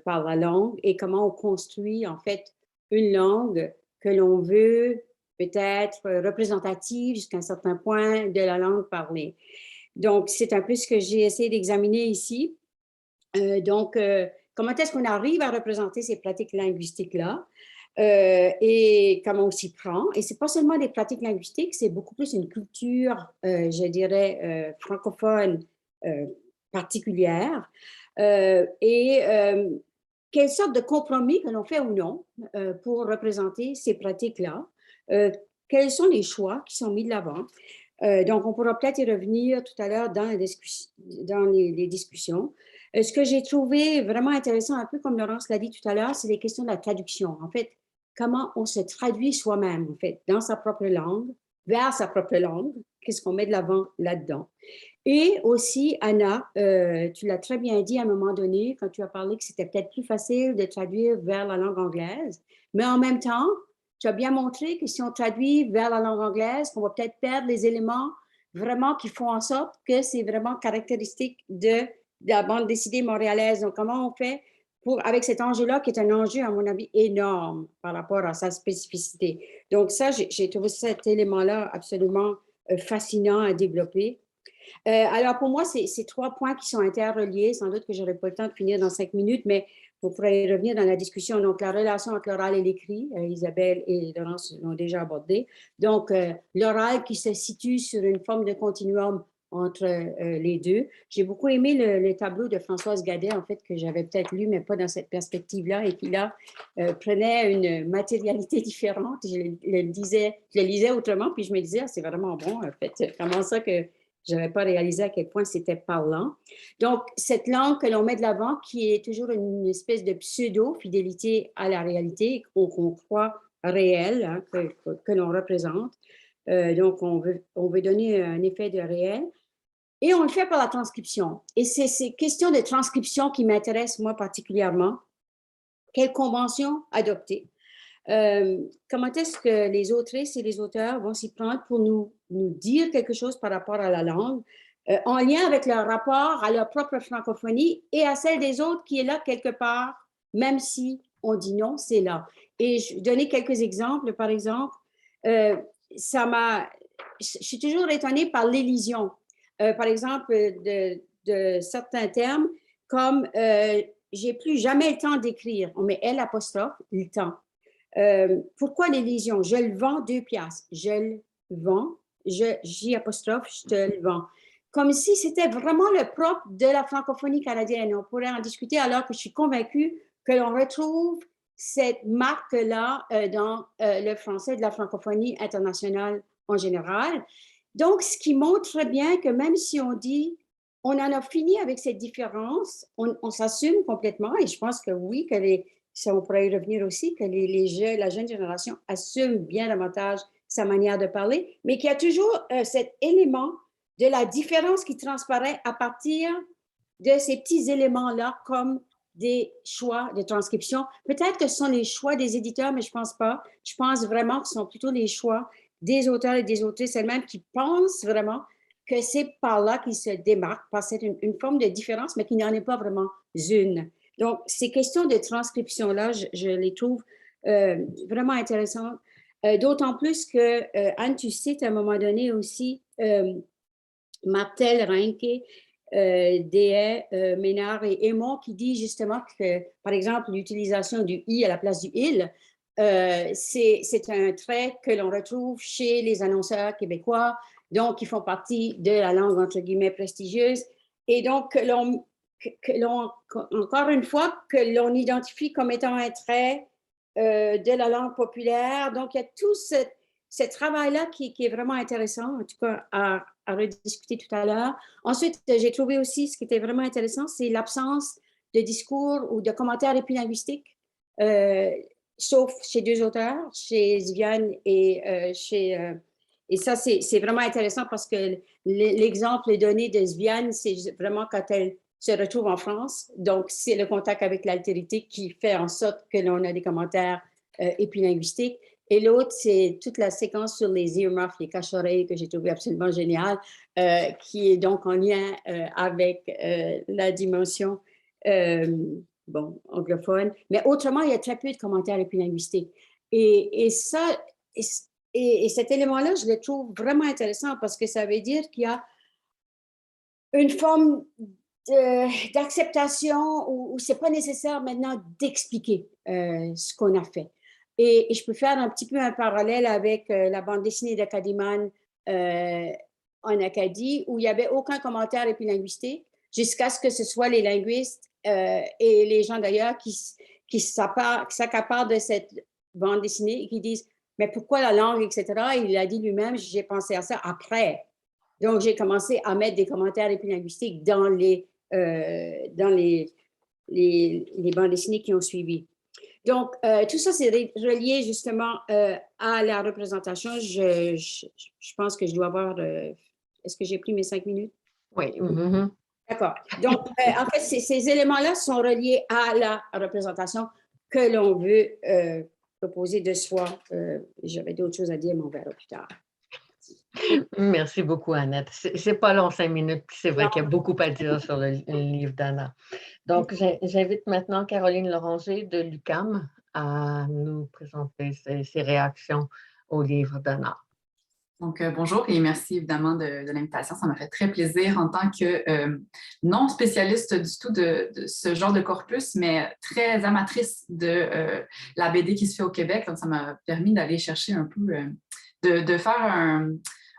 Speaker 6: par la langue et comment on construit en fait une langue que l'on veut peut-être représentative jusqu'à un certain point de la langue parlée. Donc, c'est un peu ce que j'ai essayé d'examiner ici. Comment est-ce qu'on arrive à représenter ces pratiques linguistiques-là et comment on s'y prend. Et ce n'est pas seulement des pratiques linguistiques, c'est beaucoup plus une culture, je dirais, francophone particulière. Quelle sorte de compromis que l'on fait ou non pour représenter ces pratiques-là. Quels sont les choix qui sont mis de l'avant. Donc, on pourra peut-être y revenir tout à l'heure dans les discussions. Ce que j'ai trouvé vraiment intéressant, un peu comme Laurence l'a dit tout à l'heure, c'est les questions de la traduction. En fait, comment on se traduit soi-même, en fait, dans sa propre langue, vers sa propre langue, qu'est-ce qu'on met de l'avant là-dedans. Et aussi, Anna, tu l'as très bien dit à un moment donné, quand tu as parlé que c'était peut-être plus facile de traduire vers la langue anglaise, mais en même temps, tu as bien montré que si on traduit vers la langue anglaise, qu'on va peut-être perdre les éléments vraiment qui font en sorte que c'est vraiment caractéristique de la bande dessinée montréalaise. Donc, comment on fait avec cet enjeu-là, qui est un enjeu, à mon avis, énorme par rapport à sa spécificité. Donc, ça, j'ai trouvé cet élément-là absolument fascinant à développer. Alors, pour moi, c'est 3 points qui sont interreliés. Sans doute que je n'aurai pas le temps de finir dans 5 minutes, mais vous pourrez y revenir dans la discussion. Donc, la relation entre l'oral et l'écrit, Isabelle et Laurence l'ont déjà abordé. Donc, l'oral qui se situe sur une forme de continuum entre les deux. J'ai beaucoup aimé le tableau de Françoise Gadet, en fait, que j'avais peut-être lu, mais pas dans cette perspective-là, et qui, là, prenait une matérialité différente. Je le lisais autrement, puis je me disais, c'est vraiment bon, en fait. Comment ça que je n'avais pas réalisé à quel point c'était parlant. Donc, cette langue que l'on met de l'avant, qui est toujours une espèce de pseudo-fidélité à la réalité, qu'on croit réelle, hein, que l'on représente. Donc, on veut donner un effet de réel. Et on le fait par la transcription. Et c'est ces questions de transcription qui m'intéressent, moi, particulièrement. Quelle convention adopter? Comment est-ce que les autrices et les auteurs vont s'y prendre pour nous dire quelque chose par rapport à la langue, en lien avec leur rapport à leur propre francophonie et à celle des autres qui est là quelque part, même si on dit non, c'est là. Et je vais donner quelques exemples. Par exemple, je suis toujours étonnée par l'élision. Par exemple, de certains termes, comme j'ai plus jamais le temps d'écrire. On met L apostrophe, le temps. Pourquoi l'élision? Je le vends 2 piastres. Je le vends. J apostrophe, je te le vends. Comme si c'était vraiment le propre de la francophonie canadienne. On pourrait en discuter alors que je suis convaincue que l'on retrouve cette marque-là dans le français de la francophonie internationale en général. Donc, ce qui montre bien que même si on dit on en a fini avec cette différence, on s'assume complètement, et je pense que oui, que ça, on pourrait y revenir aussi, que la jeune génération assume bien davantage sa manière de parler, mais qu'il y a toujours cet élément de la différence qui transparaît à partir de ces petits éléments-là, comme des choix de transcription. Peut-être que ce sont les choix des éditeurs, mais je ne pense pas. Je pense vraiment que ce sont plutôt les choix des auteurs et des autrices elles-mêmes qui pensent vraiment que c'est par là qu'ils se démarquent, parce que c'est une forme de différence, mais qu'il n'y en est pas vraiment une. Donc, ces questions de transcription-là, je les trouve vraiment intéressantes. D'autant plus que, Anne, tu cites à un moment donné aussi Martel, Reinke, Dehaye, Ménard et Aymon qui dit justement que, par exemple, l'utilisation du « i » à la place du « il », c'est un trait que l'on retrouve chez les annonceurs québécois, donc qui font partie de la langue, entre guillemets, prestigieuse, et donc encore une fois, que l'on identifie comme étant un trait de la langue populaire. Donc, il y a tout ce travail-là qui est vraiment intéressant, en tout cas à rediscuter tout à l'heure. Ensuite, j'ai trouvé aussi ce qui était vraiment intéressant, c'est l'absence de discours ou de commentaires épilinguistiques, sauf chez 2 auteurs, chez Sviane et chez... et ça, c'est vraiment intéressant parce que l'exemple donné de Sviane, c'est vraiment quand elle se retrouve en France. Donc, c'est le contact avec l'altérité qui fait en sorte que l'on a des commentaires épilinguistiques. Et l'autre, c'est toute la séquence sur les earmuffs, les cache-oreilles, que j'ai trouvé absolument génial, qui est donc en lien avec la dimension anglophone. Mais autrement, il y a très peu de commentaires épilinguistiques. Et cet élément-là, je le trouve vraiment intéressant parce que ça veut dire qu'il y a une forme d'acceptation où ce n'est pas nécessaire maintenant d'expliquer ce qu'on a fait. Et je peux faire un petit peu un parallèle avec la bande dessinée d'Acadiman en Acadie, où il n'y avait aucun commentaire épilinguistique, jusqu'à ce que ce soit les linguistes et les gens d'ailleurs qui s'accaparent de cette bande dessinée et qui disent « Mais pourquoi la langue, etc. » Il a dit lui-même « J'ai pensé à ça après. » Donc, j'ai commencé à mettre des commentaires épilinguistiques dans les bandes dessinées qui ont suivi. Donc, tout ça, c'est relié justement à la représentation. Je pense que je dois avoir... Est-ce que j'ai pris mes 5 minutes?
Speaker 2: Oui.
Speaker 6: D'accord. Donc, en fait, ces éléments-là sont reliés à la représentation que l'on veut proposer de soi. J'avais d'autres choses à dire, mais on verra plus tard.
Speaker 2: Merci beaucoup, Annette. C'est pas long, 5 minutes, puis c'est vrai qu'il y a beaucoup à dire sur le livre d'Anna. Donc, j'invite maintenant Caroline Loranger de l'UQAM à nous présenter ses réactions au livre d'Anna.
Speaker 7: Donc, bonjour et merci évidemment de l'invitation. Ça m'a fait très plaisir en tant que non spécialiste du tout de ce genre de corpus, mais très amatrice de la BD qui se fait au Québec. Donc, ça m'a permis d'aller chercher un peu, de faire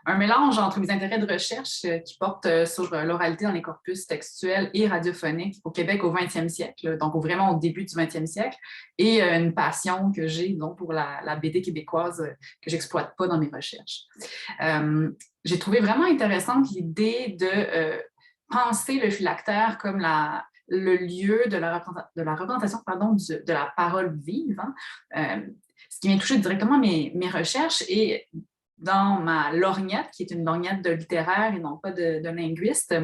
Speaker 7: un mélange entre mes intérêts de recherche qui portent sur l'oralité dans les corpus textuels et radiophoniques au Québec au 20e siècle, donc vraiment au début du 20e siècle, et une passion que j'ai pour la BD québécoise que je n'exploite pas dans mes recherches. J'ai trouvé vraiment intéressante l'idée de penser le phylactère comme le lieu de la représentation de la parole vive, ce qui vient toucher directement mes recherches. Et dans ma lorgnette, qui est une lorgnette de littéraire et non pas de linguiste,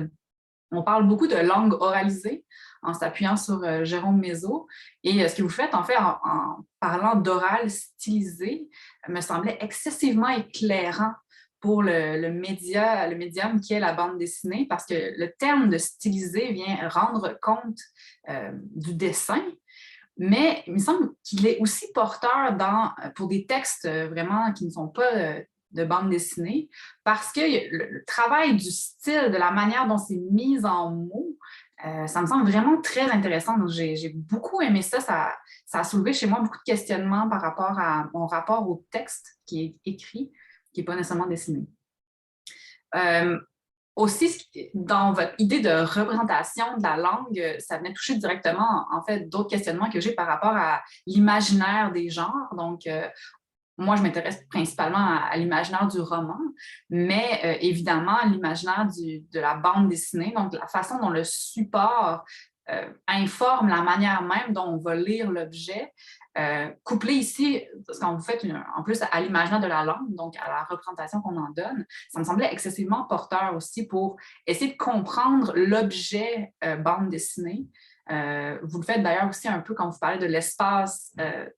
Speaker 7: on parle beaucoup de langue oralisée en s'appuyant sur Jérôme Mézot. Et ce que vous faites, en fait, en parlant d'oral stylisé, me semblait excessivement éclairant pour le médium qui est la bande dessinée, parce que le terme de stylisé vient rendre compte du dessin, mais il me semble qu'il est aussi porteur pour des textes vraiment qui ne sont pas de bande dessinée, parce que le travail du style, de la manière dont c'est mis en mots, ça me semble vraiment très intéressant. Donc, j'ai beaucoup aimé ça. Ça a soulevé chez moi beaucoup de questionnements par rapport à mon rapport au texte qui est écrit, qui n'est pas nécessairement dessiné. Aussi, dans votre idée de représentation de la langue, ça venait toucher directement, en fait, d'autres questionnements que j'ai par rapport à l'imaginaire des genres. Donc, moi, je m'intéresse principalement à l'imaginaire du roman, mais évidemment, l'imaginaire de la bande dessinée, donc la façon dont le support informe la manière même dont on va lire l'objet, couplé ici, parce qu'on vous fait en plus à l'imaginaire de la langue, donc à la représentation qu'on en donne, ça me semblait excessivement porteur aussi pour essayer de comprendre l'objet bande dessinée. Vous le faites d'ailleurs aussi un peu quand vous parlez de l'espace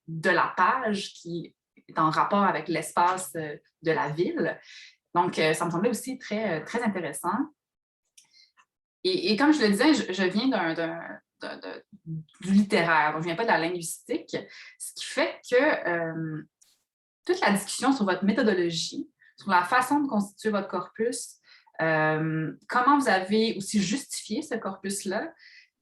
Speaker 7: de la page qui est en rapport avec l'espace de la ville. Donc, ça me semblait aussi très, très intéressant. Et comme je le disais, je viens du littéraire, donc je ne viens pas de la linguistique, ce qui fait que toute la discussion sur votre méthodologie, sur la façon de constituer votre corpus, comment vous avez aussi justifié ce corpus-là,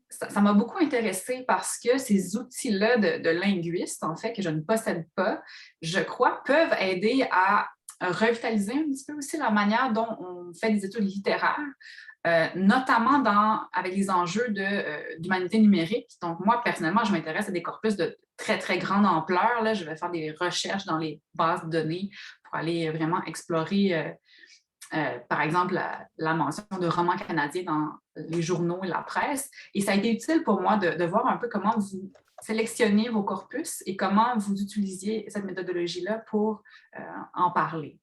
Speaker 7: ça m'a beaucoup intéressée parce que ces outils-là de linguiste, en fait, que je ne possède pas, je crois, peuvent aider à revitaliser un petit peu aussi la manière dont on fait des études littéraires, notamment avec les enjeux d'humanité numérique. Donc, moi, personnellement, je m'intéresse à des corpus de très, très grande ampleur. Là. Je vais faire des recherches dans les bases de données pour aller vraiment explorer par exemple, la mention de romans canadiens dans les journaux et la presse. Et ça a été utile pour moi de voir un peu comment vous sélectionnez vos corpus et comment vous utilisiez cette méthodologie-là pour en parler.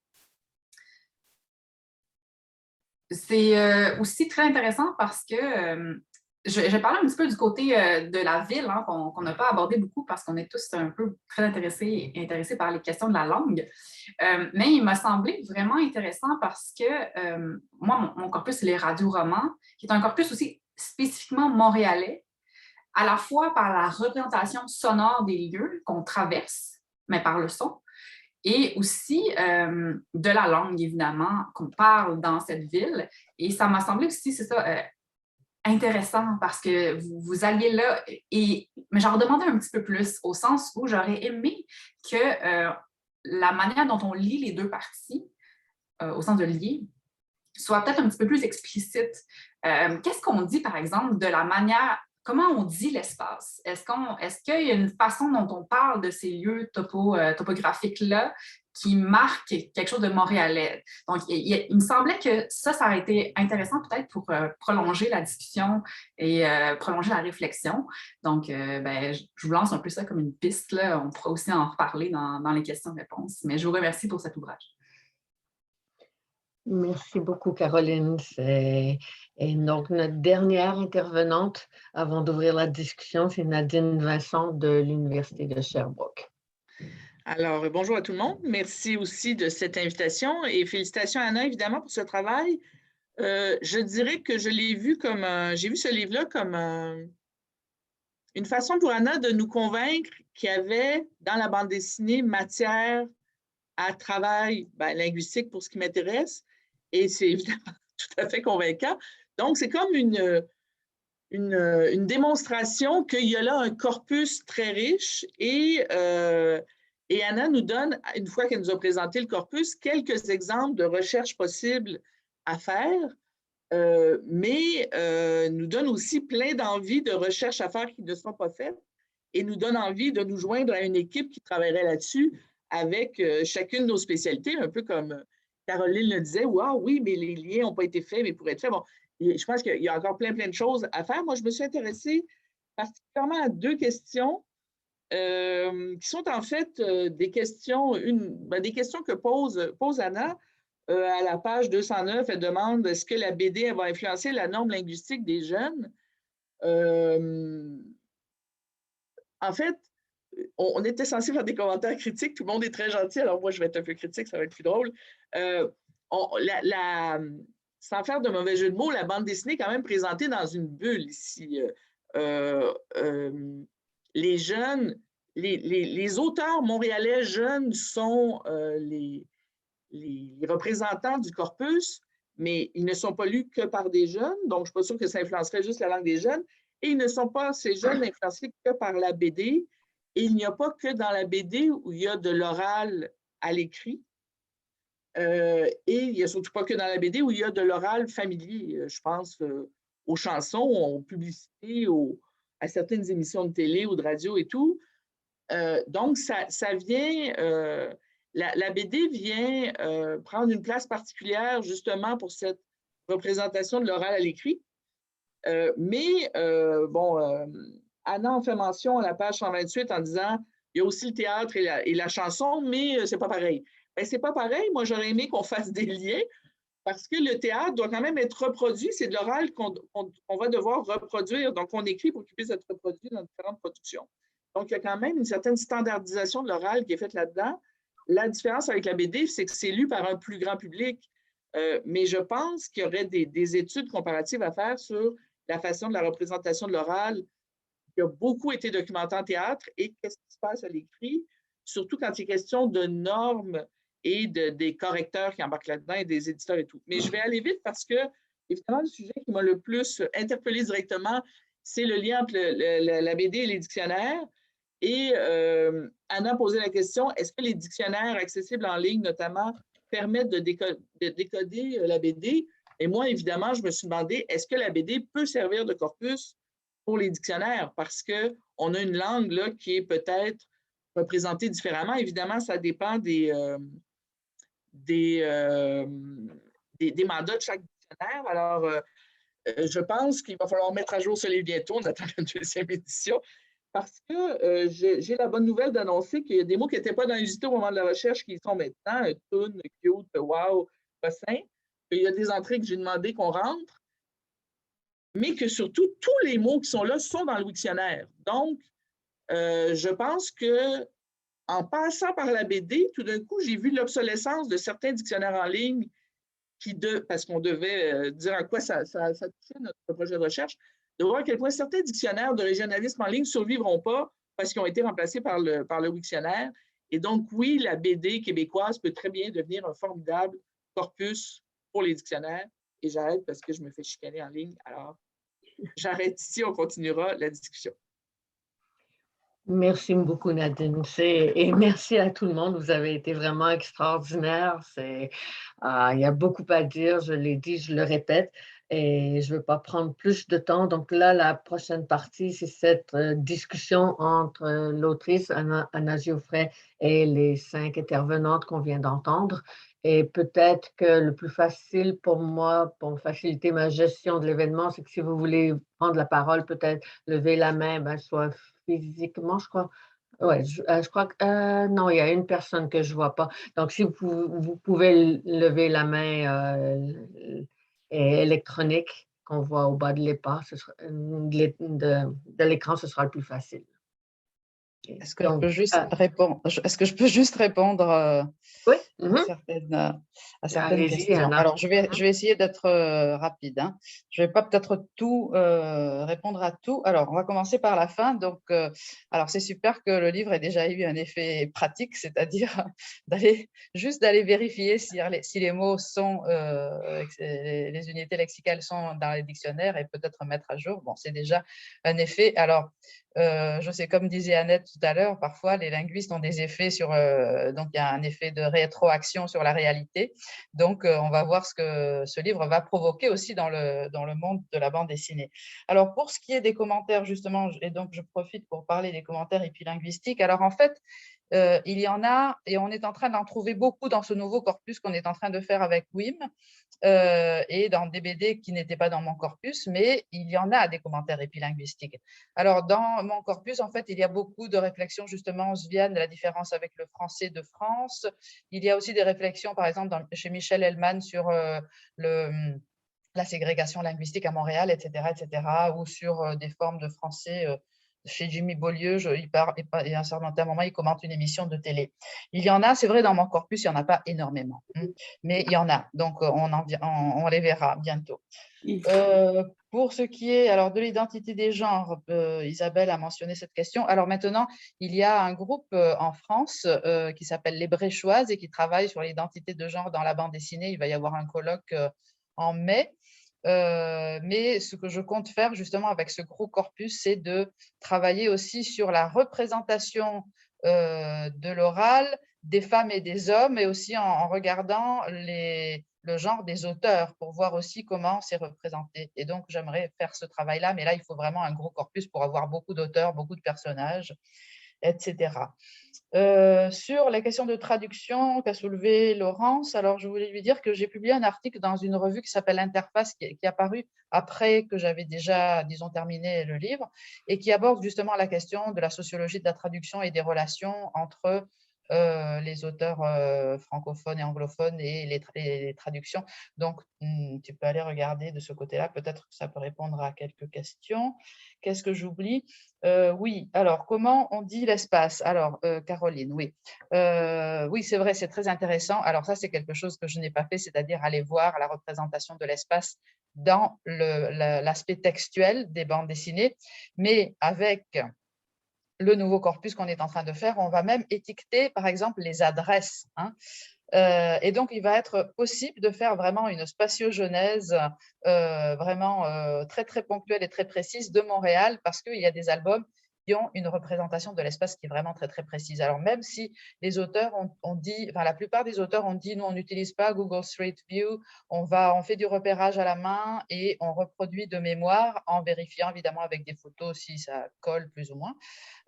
Speaker 7: C'est aussi très intéressant parce que je parlais un petit peu du côté de la ville, hein, qu'on n'a pas abordé beaucoup parce qu'on est tous un peu très intéressés par les questions de la langue. Mais il m'a semblé vraiment intéressant parce que moi, mon corpus, c'est les radioromans, qui est un corpus aussi spécifiquement montréalais, à la fois par la représentation sonore des lieux qu'on traverse, mais par le son, et aussi de la langue, évidemment, qu'on parle dans cette ville. Et ça m'a semblé aussi, c'est ça, intéressant parce que vous alliez là, mais j'en demandais un petit peu plus, au sens où j'aurais aimé que la manière dont on lit les deux parties, au sens de lier, soit peut-être un petit peu plus explicite. Qu'est-ce qu'on dit, par exemple, de la manière, comment on dit l'espace? Est-ce qu'il y a une façon dont on parle de ces lieux topographiques-là qui marque quelque chose de montréalais? Donc, il me semblait que ça aurait été intéressant peut-être pour prolonger la discussion et prolonger la réflexion. Donc, je vous lance un peu ça comme une piste, là. On pourra aussi en reparler dans les questions-réponses. Mais je vous remercie pour cet ouvrage.
Speaker 2: Merci beaucoup, Caroline. Et donc, notre dernière intervenante avant d'ouvrir la discussion, c'est Nadine Vincent de l'Université de Sherbrooke.
Speaker 8: Alors, bonjour à tout le monde. Merci aussi de cette invitation et félicitations à Anna, évidemment, pour ce travail. Je dirais que je l'ai vu j'ai vu ce livre-là comme une façon pour Anna de nous convaincre qu'il y avait dans la bande dessinée matière à travail linguistique pour ce qui m'intéresse. Et c'est évidemment tout à fait convaincant. Donc, c'est comme une démonstration qu'il y a là un corpus très riche et Anna nous donne, une fois qu'elle nous a présenté le corpus, quelques exemples de recherches possibles à faire, mais nous donne aussi plein d'envies de recherches à faire qui ne sont pas faites et nous donne envie de nous joindre à une équipe qui travaillerait là-dessus avec chacune de nos spécialités, un peu comme Caroline le disait, wow, oui, mais les liens n'ont pas été faits, mais pourraient être faits. Bon, je pense qu'il y a encore plein de choses à faire. Moi, je me suis intéressée particulièrement à deux questions qui sont en fait des questions que pose Anna. à la page 209, elle demande est-ce que la BD elle va influencer la norme linguistique des jeunes? En fait, on était censé faire des commentaires critiques. Tout le monde est très gentil. Alors, moi, je vais être un peu critique, ça va être plus drôle. Sans faire de mauvais jeu de mots, la bande dessinée est quand même présentée dans une bulle ici. Les jeunes, les auteurs montréalais jeunes sont les représentants du corpus, mais ils ne sont pas lus que par des jeunes. Donc, je ne suis pas sûre que ça influencerait juste la langue des jeunes. Et ils ne sont pas, ces jeunes, influencés que par la BD. Et il n'y a pas que dans la BD où il y a de l'oral à l'écrit. Et il n'y a surtout pas que dans la BD où il y a de l'oral familier. Je pense aux chansons, aux publicités, à certaines émissions de télé ou de radio et tout. Donc, ça vient... la BD vient prendre une place particulière justement pour cette représentation de l'oral à l'écrit. Anna en fait mention à la page 128 en disant il y a aussi le théâtre et la chanson, mais c'est pas pareil. Ben, c'est pas pareil. Moi, j'aurais aimé qu'on fasse des liens parce que le théâtre doit quand même être reproduit. C'est de l'oral qu'on va devoir reproduire. Donc, on écrit pour qu'il puisse être reproduit dans différentes productions. Donc, il y a quand même une certaine standardisation de l'oral qui est faite là-dedans. La différence avec la BD, c'est que c'est lu par un plus grand public. Mais je pense qu'il y aurait des études comparatives à faire sur la façon de la représentation de l'oral qui a beaucoup été documenté en théâtre et qu'est-ce qui se passe à l'écrit, surtout quand il est question de normes et des correcteurs qui embarquent là-dedans et des éditeurs et tout. Mais je vais aller vite parce que, évidemment, le sujet qui m'a le plus interpellé directement, c'est le lien entre la BD et les dictionnaires. Et Anna posait la question, est-ce que les dictionnaires accessibles en ligne, notamment, permettent de décoder la BD? Et moi, évidemment, je me suis demandé, est-ce que la BD peut servir de corpus pour les dictionnaires? Parce qu'on a une langue là, qui est peut-être représentée différemment. Évidemment, ça dépend des mandats de chaque dictionnaire. Alors, je pense qu'il va falloir mettre à jour ce livre bientôt. On attend la deuxième édition. Parce que j'ai la bonne nouvelle d'annoncer qu'il y a des mots qui n'étaient pas dans les JT au moment de la recherche qui y sont maintenant. Toon, cute, wow, bassin. Il y a des entrées que j'ai demandé qu'on rentre, mais que surtout, tous les mots qui sont là sont dans le dictionnaire. Donc, je pense que en passant par la BD, tout d'un coup, j'ai vu l'obsolescence de certains dictionnaires en ligne parce qu'on devait dire à quoi ça touchait notre projet de recherche, de voir à quel point certains dictionnaires de régionalisme en ligne ne survivront pas parce qu'ils ont été remplacés par le Wiktionnaire. Et donc, oui, la BD québécoise peut très bien devenir un formidable corpus pour les dictionnaires. Et j'arrête parce que je me fais chicaner en ligne. Alors, j'arrête ici, on continuera la discussion.
Speaker 2: Merci beaucoup, Nadine. Et merci à tout le monde. Vous avez été vraiment extraordinaire. Il y a beaucoup à dire. Je l'ai dit, je le répète. Et je ne veux pas prendre plus de temps. Donc là, la prochaine partie, c'est cette discussion entre l'autrice Anna Giuffret et les 5 intervenantes qu'on vient d'entendre. Et peut-être que le plus facile pour moi, pour faciliter ma gestion de l'événement, c'est que si vous voulez prendre la parole, peut-être lever la main, soit physiquement, je crois. Oui, je crois que non, il y a une personne que je ne vois pas. Donc, si vous pouvez lever la main électronique qu'on voit au bas de l'écran, de l'écran, ce sera le plus facile.
Speaker 3: Est-ce que je peux juste répondre? Est-ce que je peux juste répondre
Speaker 2: oui.
Speaker 3: à certaines questions?
Speaker 2: Anna.
Speaker 3: Alors, je vais essayer d'être rapide. Hein. Je ne vais pas peut-être tout répondre à tout. Alors, on va commencer par la fin. Donc, alors c'est super que le livre ait déjà eu un effet pratique, c'est-à-dire d'aller vérifier si les mots sont, les unités lexicales sont dans les dictionnaires et peut-être mettre à jour. Bon, c'est déjà un effet. Alors, je sais, comme disait Annette tout à l'heure, parfois les linguistes ont des effets donc il y a un effet de rétroaction sur la réalité. Donc, on va voir ce que ce livre va provoquer aussi dans le monde de la bande dessinée. Alors, pour ce qui est des commentaires, justement, et donc je profite pour parler des commentaires épilinguistiques. Alors, en fait, Il y en a, et on est en train d'en trouver beaucoup dans ce nouveau corpus qu'on est en train de faire avec WIM et dans des BD qui n'étaient pas dans mon corpus, mais il y en a des commentaires épilinguistiques. Alors, dans mon corpus, en fait, il y a beaucoup de réflexions, justement, Sviane, de la différence avec le français de France. Il y a aussi des réflexions, par exemple, chez Michel Hellman sur la ségrégation linguistique à Montréal, etc., ou sur des formes de français chez Jimmy Beaulieu, et à un certain moment, il commente une émission de télé. Il y en a, c'est vrai, dans mon corpus, il n'y en a pas énormément, mais il y en a, donc on les verra bientôt. Pour ce qui est alors, de l'identité des genres, Isabelle a mentionné cette question. Alors maintenant, il y a un groupe en France qui s'appelle Les Bréchoises et qui travaille sur l'identité de genre dans la bande dessinée. Il va y avoir un colloque en mai. Mais ce que je compte faire justement avec ce gros corpus, c'est de travailler aussi sur la représentation de l'oral des femmes et des hommes, et aussi en regardant le genre des auteurs pour voir aussi comment c'est représenté. Et donc, j'aimerais faire ce travail-là, mais là, il faut vraiment un gros corpus pour avoir beaucoup d'auteurs, beaucoup de personnages, etc. Sur les questions de traduction qu'a soulevé Laurence, alors je voulais lui dire que j'ai publié un article dans une revue qui s'appelle Interface, qui est apparu après que j'avais déjà, disons, terminé le livre, et qui aborde justement la question de la sociologie de la traduction et des relations entre les auteurs francophones et anglophones et les traductions. Donc, tu peux aller regarder de ce côté-là, peut-être que ça peut répondre à quelques questions. Qu'est-ce que j'oublie? Oui, alors, comment on dit l'espace? Alors, Caroline, oui. Oui, c'est vrai, c'est très intéressant. Alors, ça, c'est quelque chose que je n'ai pas fait, c'est-à-dire aller voir la représentation de l'espace dans l'aspect textuel des bandes dessinées, mais avec le nouveau corpus qu'on est en train de faire, on va même étiqueter, par exemple, les adresses. Et donc, il va être possible de faire vraiment une spatiogenèse vraiment très, très ponctuelle et très précise de Montréal, parce qu'il y a des albums qui ont une représentation de l'espace qui est vraiment très, très précise. Alors, même si les auteurs ont dit, enfin, la plupart des auteurs ont dit, nous, on n'utilise pas Google Street View, on fait du repérage à la main et on reproduit de mémoire en vérifiant, évidemment, avec des photos si ça colle plus ou moins.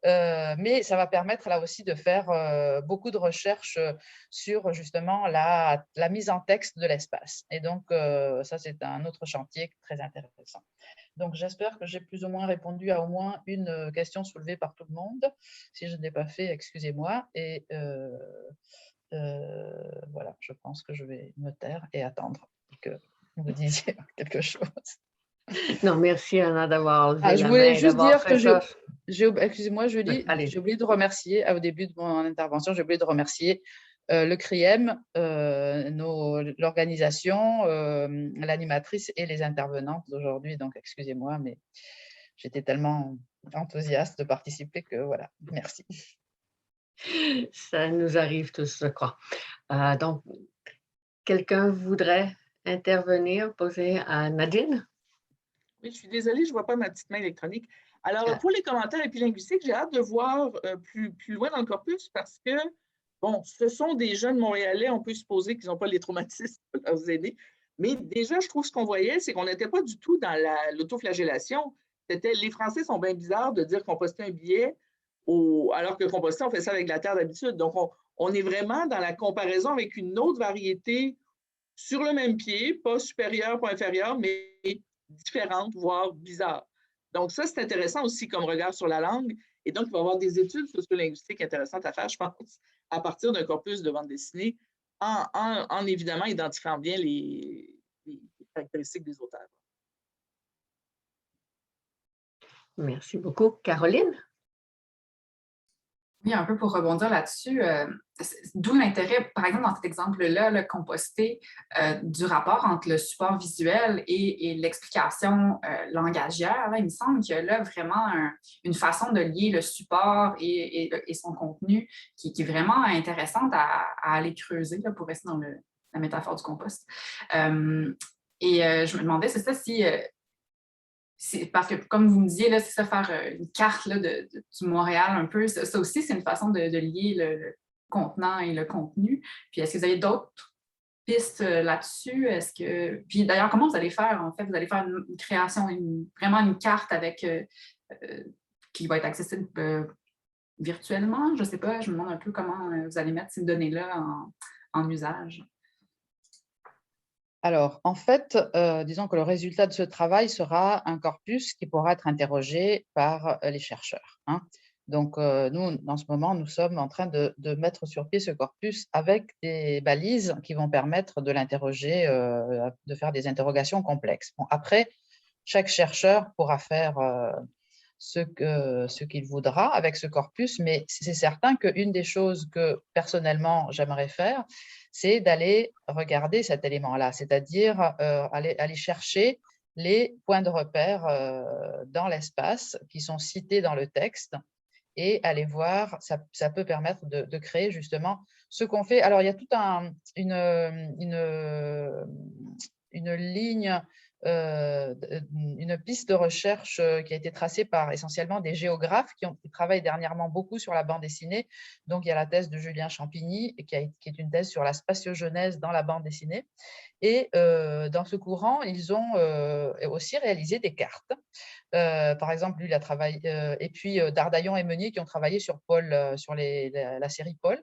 Speaker 3: Mais ça va permettre là aussi de faire beaucoup de recherches sur justement la mise en texte de l'espace. Et donc, ça, c'est un autre chantier très intéressant. Donc, j'espère que j'ai plus ou moins répondu à au moins une question soulevée par tout le monde. Si je ne l'ai pas fait, excusez-moi. Et voilà, je pense que je vais me taire et attendre que vous disiez quelque chose.
Speaker 2: Non, merci Anna d'avoir levé
Speaker 3: Je
Speaker 2: la
Speaker 3: voulais
Speaker 2: main et
Speaker 3: juste
Speaker 2: d'avoir
Speaker 3: dire
Speaker 2: fait
Speaker 3: que
Speaker 2: ça.
Speaker 3: excusez-moi, Julie,
Speaker 2: Allez.
Speaker 3: j'ai oublié de remercier au début de mon intervention, j'ai oublié de remercier le CRIEM, l'organisation, l'animatrice et les intervenantes d'aujourd'hui. Donc, excusez-moi, mais j'étais tellement enthousiaste de participer que voilà, merci.
Speaker 2: Ça nous arrive tous, je crois. Donc, quelqu'un voudrait intervenir, poser à Nadine?
Speaker 8: Oui, je suis désolée, je ne vois pas ma petite main électronique. Alors, pour les commentaires épilinguistiques, j'ai hâte de voir plus loin dans le corpus parce que, bon, ce sont des jeunes Montréalais, on peut supposer qu'ils n'ont pas les traumatismes pour leur aider. Mais déjà, je trouve ce qu'on voyait, c'est qu'on n'était pas du tout dans l'autoflagellation. C'était les Français sont bien bizarres de dire composter un billet alors que composter, on fait ça avec la terre d'habitude. Donc, on est vraiment dans la comparaison avec une autre variété sur le même pied, pas supérieur, pas inférieur, mais différentes, voire bizarres. Donc, ça, c'est intéressant aussi comme regard sur la langue. Et donc, il va y avoir des études sociolinguistiques intéressantes à faire, je pense, à partir d'un corpus de bande dessinée, en évidemment identifiant bien les caractéristiques des auteurs.
Speaker 2: Merci beaucoup. Caroline?
Speaker 7: Oui, un peu pour rebondir là-dessus, d'où l'intérêt, par exemple, dans cet exemple-là, le composté, du rapport entre le support visuel et l'explication langagière. Là, il me semble qu'il y a là vraiment une façon de lier le support et son contenu qui est vraiment intéressante à aller creuser, là, pour rester dans la métaphore du compost. Je me demandais, c'est ça, si... parce que, comme vous me disiez, c'est ça, faire une carte là, du Montréal un peu. Ça aussi, c'est une façon de lier le contenant et le contenu. Puis, est-ce que vous avez d'autres pistes là-dessus? Puis, d'ailleurs, comment vous allez faire, en fait? Vous allez faire une création, vraiment une carte avec qui va être accessible virtuellement? Je ne sais pas, je me demande un peu comment vous allez mettre ces données-là en usage.
Speaker 3: Alors, en fait, disons que le résultat de ce travail sera un corpus qui pourra être interrogé par les chercheurs, hein. Donc, nous, en ce moment, nous sommes en train de mettre sur pied ce corpus avec des balises qui vont permettre de l'interroger, de faire des interrogations complexes. Bon, après, chaque chercheur pourra faire ce qu'il voudra avec ce corpus, mais c'est certain qu'une des choses que personnellement j'aimerais faire, c'est d'aller regarder cet élément-là, c'est-à-dire aller chercher les points de repère dans l'espace qui sont cités dans le texte et aller voir, ça peut permettre de créer justement ce qu'on fait. Alors, il y a toute une ligne, une piste de recherche qui a été tracée par essentiellement des géographes qui travaillent dernièrement beaucoup sur la bande dessinée. Donc, il y a la thèse de Julien Champigny, qui est une thèse sur la spatiogenèse dans la bande dessinée. Et dans ce courant, ils ont aussi réalisé des cartes. Par exemple, lui, il a travaillé, et puis Dardaillon et Meunier qui ont travaillé sur Paul, sur la série Paul.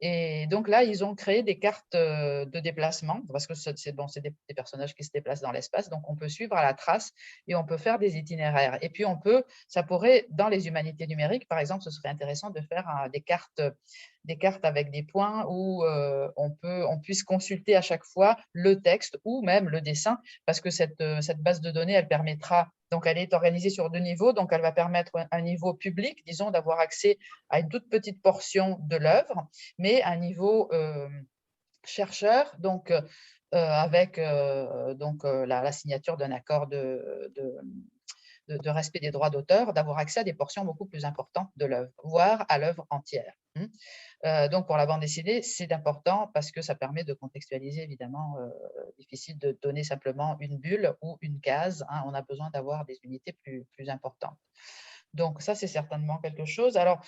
Speaker 3: Et donc là, ils ont créé des cartes de déplacement, parce que c'est des personnages qui se déplacent dans l'espace, donc on peut suivre à la trace et on peut faire des itinéraires. Et puis ça pourrait, dans les humanités numériques, par exemple, ce serait intéressant de faire des cartes avec des points où on puisse consulter à chaque fois le texte ou même le dessin, parce que cette base de données, elle permettra, donc elle est organisée sur 2 niveaux, donc elle va permettre un niveau public, disons, d'avoir accès à une toute petite portion de l'œuvre, mais un niveau chercheur, donc avec la signature d'un accord de respect des droits d'auteur, d'avoir accès à des portions beaucoup plus importantes de l'œuvre, voire à l'œuvre entière. Donc, pour la bande dessinée, c'est important parce que ça permet de contextualiser, évidemment, difficile de donner simplement une bulle ou une case, hein, on a besoin d'avoir des unités plus importantes. Donc, ça, c'est certainement quelque chose. Alors,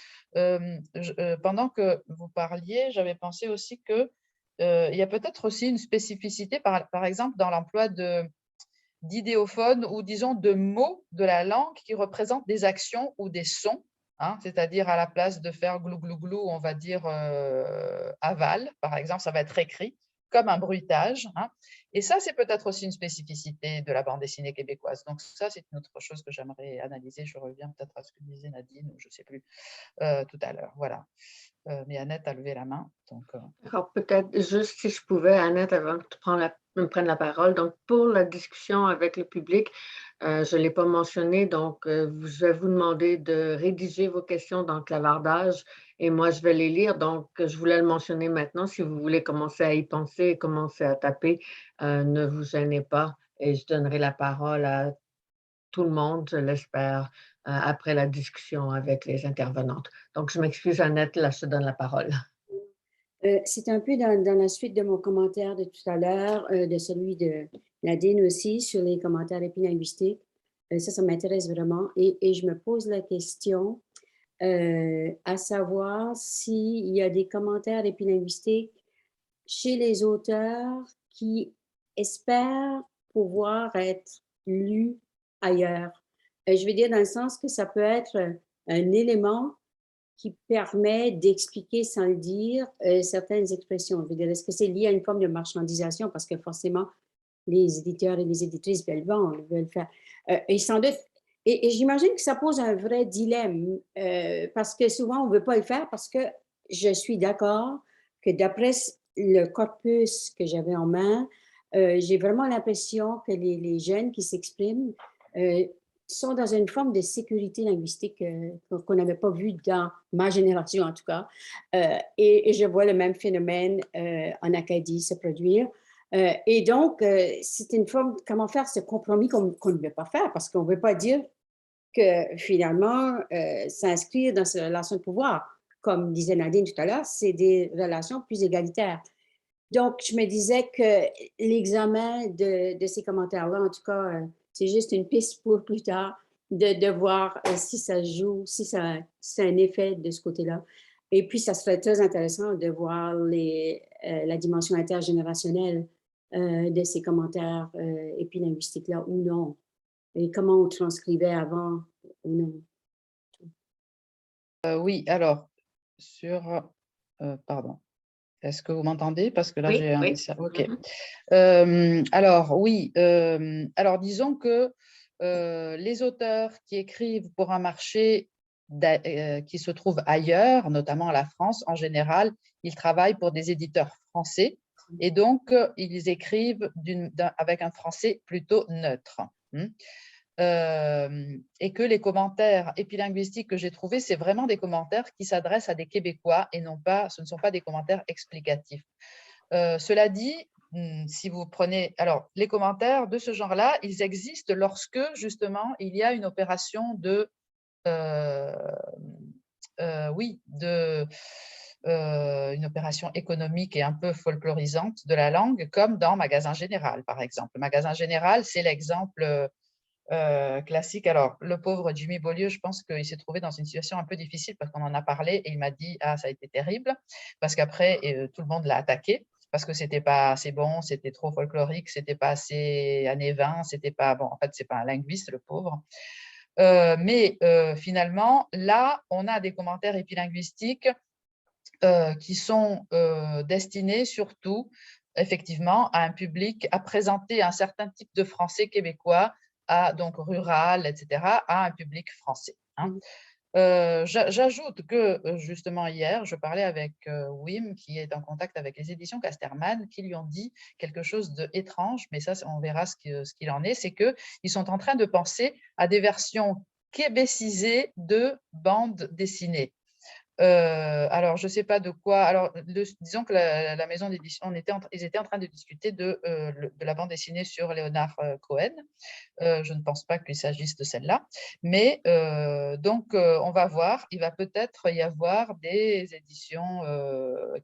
Speaker 3: pendant que vous parliez, j'avais pensé aussi qu'il y a peut-être aussi une spécificité, par exemple, dans l'emploi d'idéophones ou, disons, de mots de la langue qui représentent des actions ou des sons, hein, c'est-à-dire à la place de faire glou, glou, glou, on va dire aval, par exemple, ça va être écrit comme un bruitage, hein. Et ça, c'est peut-être aussi une spécificité de la bande dessinée québécoise. Donc ça, c'est une autre chose que j'aimerais analyser. Je reviens peut-être à ce que disait Nadine, ou je ne sais plus, tout à l'heure. Voilà. Mais Annette a levé la main.
Speaker 2: Alors, peut-être juste si je pouvais, Annette, avant que tu me prennes la parole. Donc, pour la discussion avec le public, je ne l'ai pas mentionné, donc je vais vous demander de rédiger vos questions dans le clavardage et moi, je vais les lire. Donc, je voulais le mentionner maintenant. Si vous voulez commencer à y penser et commencer à taper, ne vous gênez pas et je donnerai la parole à tout le monde, je l'espère, après la discussion avec les intervenantes. Donc, je m'excuse, Annette, là, je te donne la parole.
Speaker 6: C'est un peu dans la suite de mon commentaire de tout à l'heure, de celui de Nadine aussi, sur les commentaires épilinguistiques. Ça m'intéresse vraiment. Et je me pose la question, à savoir s'il y a des commentaires épilinguistiques chez les auteurs qui espèrent pouvoir être lus ailleurs. Je veux dire dans le sens que ça peut être un élément qui permet d'expliquer sans le dire certaines expressions. Je veux dire, est-ce que c'est lié à une forme de marchandisation? Parce que forcément, les éditeurs et les éditrices veulent vendre, veulent faire. Et sans doute, et j'imagine que ça pose un vrai dilemme, parce que souvent, on ne veut pas le faire parce que je suis d'accord que d'après le corpus que j'avais en main, j'ai vraiment l'impression que les jeunes qui s'expriment sont dans une forme de sécurité linguistique qu'on n'avait pas vue dans ma génération, en tout cas. Et je vois le même phénomène en Acadie se produire. Et donc, c'est une forme, comment faire ce compromis qu'on ne veut pas faire, parce qu'on ne veut pas dire que finalement, s'inscrire dans ces relations de pouvoir, comme disait Nadine tout à l'heure, c'est des relations plus égalitaires. Donc, je me disais que l'examen de ces commentaires-là, en tout cas, c'est juste une piste pour plus tard de voir si ça joue, si ça a un effet de ce côté-là. Et puis, ça serait très intéressant de voir la dimension intergénérationnelle de ces commentaires épilinguistiques-là ou non. Et comment on transcrivait avant ou non.
Speaker 3: Oui, alors, pardon. Est-ce que vous m'entendez? Parce que là,
Speaker 2: Oui,
Speaker 3: j'ai un
Speaker 2: oui.
Speaker 3: message. OK.
Speaker 2: Mhm.
Speaker 3: Alors, oui. Alors, disons que les auteurs qui écrivent pour un marché qui se trouve ailleurs, notamment la France, en général, ils travaillent pour des éditeurs français et donc ils écrivent avec un français plutôt neutre. Et que les commentaires épilinguistiques que j'ai trouvés, c'est vraiment des commentaires qui s'adressent à des Québécois et non pas, ce ne sont pas des commentaires explicatifs. Cela dit, si vous prenez, alors les commentaires de ce genre-là, ils existent lorsque justement il y a une opération de, une opération économique et un peu folklorisante de la langue, comme dans Magasin Général, par exemple. Magasin Général, c'est l'exemple classique. Alors, le pauvre Jimmy Beaulieu, je pense qu'il s'est trouvé dans une situation un peu difficile parce qu'on en a parlé et il m'a dit « Ah, ça a été terrible » parce qu'après, tout le monde l'a attaqué parce que c'était pas assez bon, c'était trop folklorique, c'était pas assez années 20, c'était pas… Bon, en fait, c'est pas un linguiste, le pauvre. Mais finalement, là, on a des commentaires épilinguistiques qui sont destinés surtout, effectivement, à un public, à présenter un certain type de français québécois, donc rural, etc., à un public français. J'ajoute que, justement, hier, je parlais avec Wim, qui est en contact avec les éditions Casterman, qui lui ont dit quelque chose d'étrange, mais ça, on verra ce qu'il en est, c'est qu'ils sont en train de penser à des versions québécisées de bandes dessinées. Alors, je ne sais pas de quoi. Alors, disons que la maison d'édition, ils étaient en train de discuter de la bande dessinée sur Léonard Cohen. Je ne pense pas qu'il s'agisse de celle-là. Mais donc, on va voir. Il va peut-être y avoir des éditions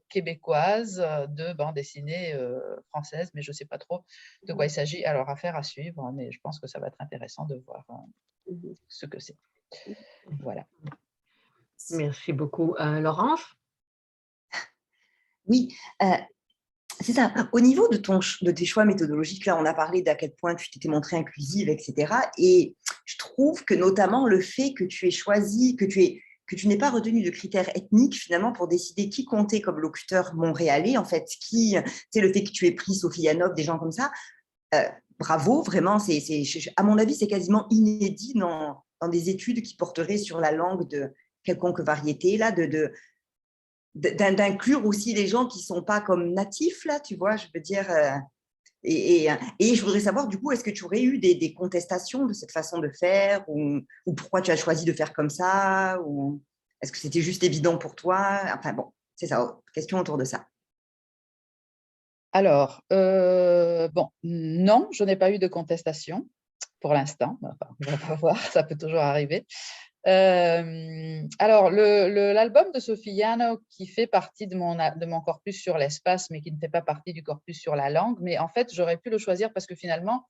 Speaker 3: québécoises de bande dessinée française, mais je ne sais pas trop de quoi il s'agit. Alors, affaire à suivre, mais je pense que ça va être intéressant de voir ce que c'est. Voilà.
Speaker 2: Merci beaucoup. Laurence?
Speaker 5: Oui, c'est ça. Au niveau de tes choix méthodologiques, là, on a parlé d'à quel point tu t'étais montrée inclusive, etc. Et je trouve que notamment le fait que tu aies choisi, que tu n'aies pas retenu de critères ethniques finalement pour décider qui comptait comme locuteur montréalais, en fait, le fait que tu aies pris Sophie Yanov, des gens comme ça, bravo, vraiment, à mon avis, c'est quasiment inédit dans des études qui porteraient sur la langue de quelconque variété, là, d'inclure aussi les gens qui ne sont pas comme natifs, là, tu vois, je veux dire. Et je voudrais savoir, du coup, est-ce que tu aurais eu des contestations de cette façon de faire ou pourquoi tu as choisi de faire comme ça ou est-ce que c'était juste évident pour toi? Enfin, bon, c'est ça, question autour de ça.
Speaker 3: Alors, bon, non, je n'ai pas eu de contestation pour l'instant. Enfin, on va voir, ça peut toujours arriver. Alors, l'album de Sophie Yano qui fait partie de mon corpus sur l'espace, mais qui ne fait pas partie du corpus sur la langue, mais en fait, j'aurais pu le choisir parce que finalement,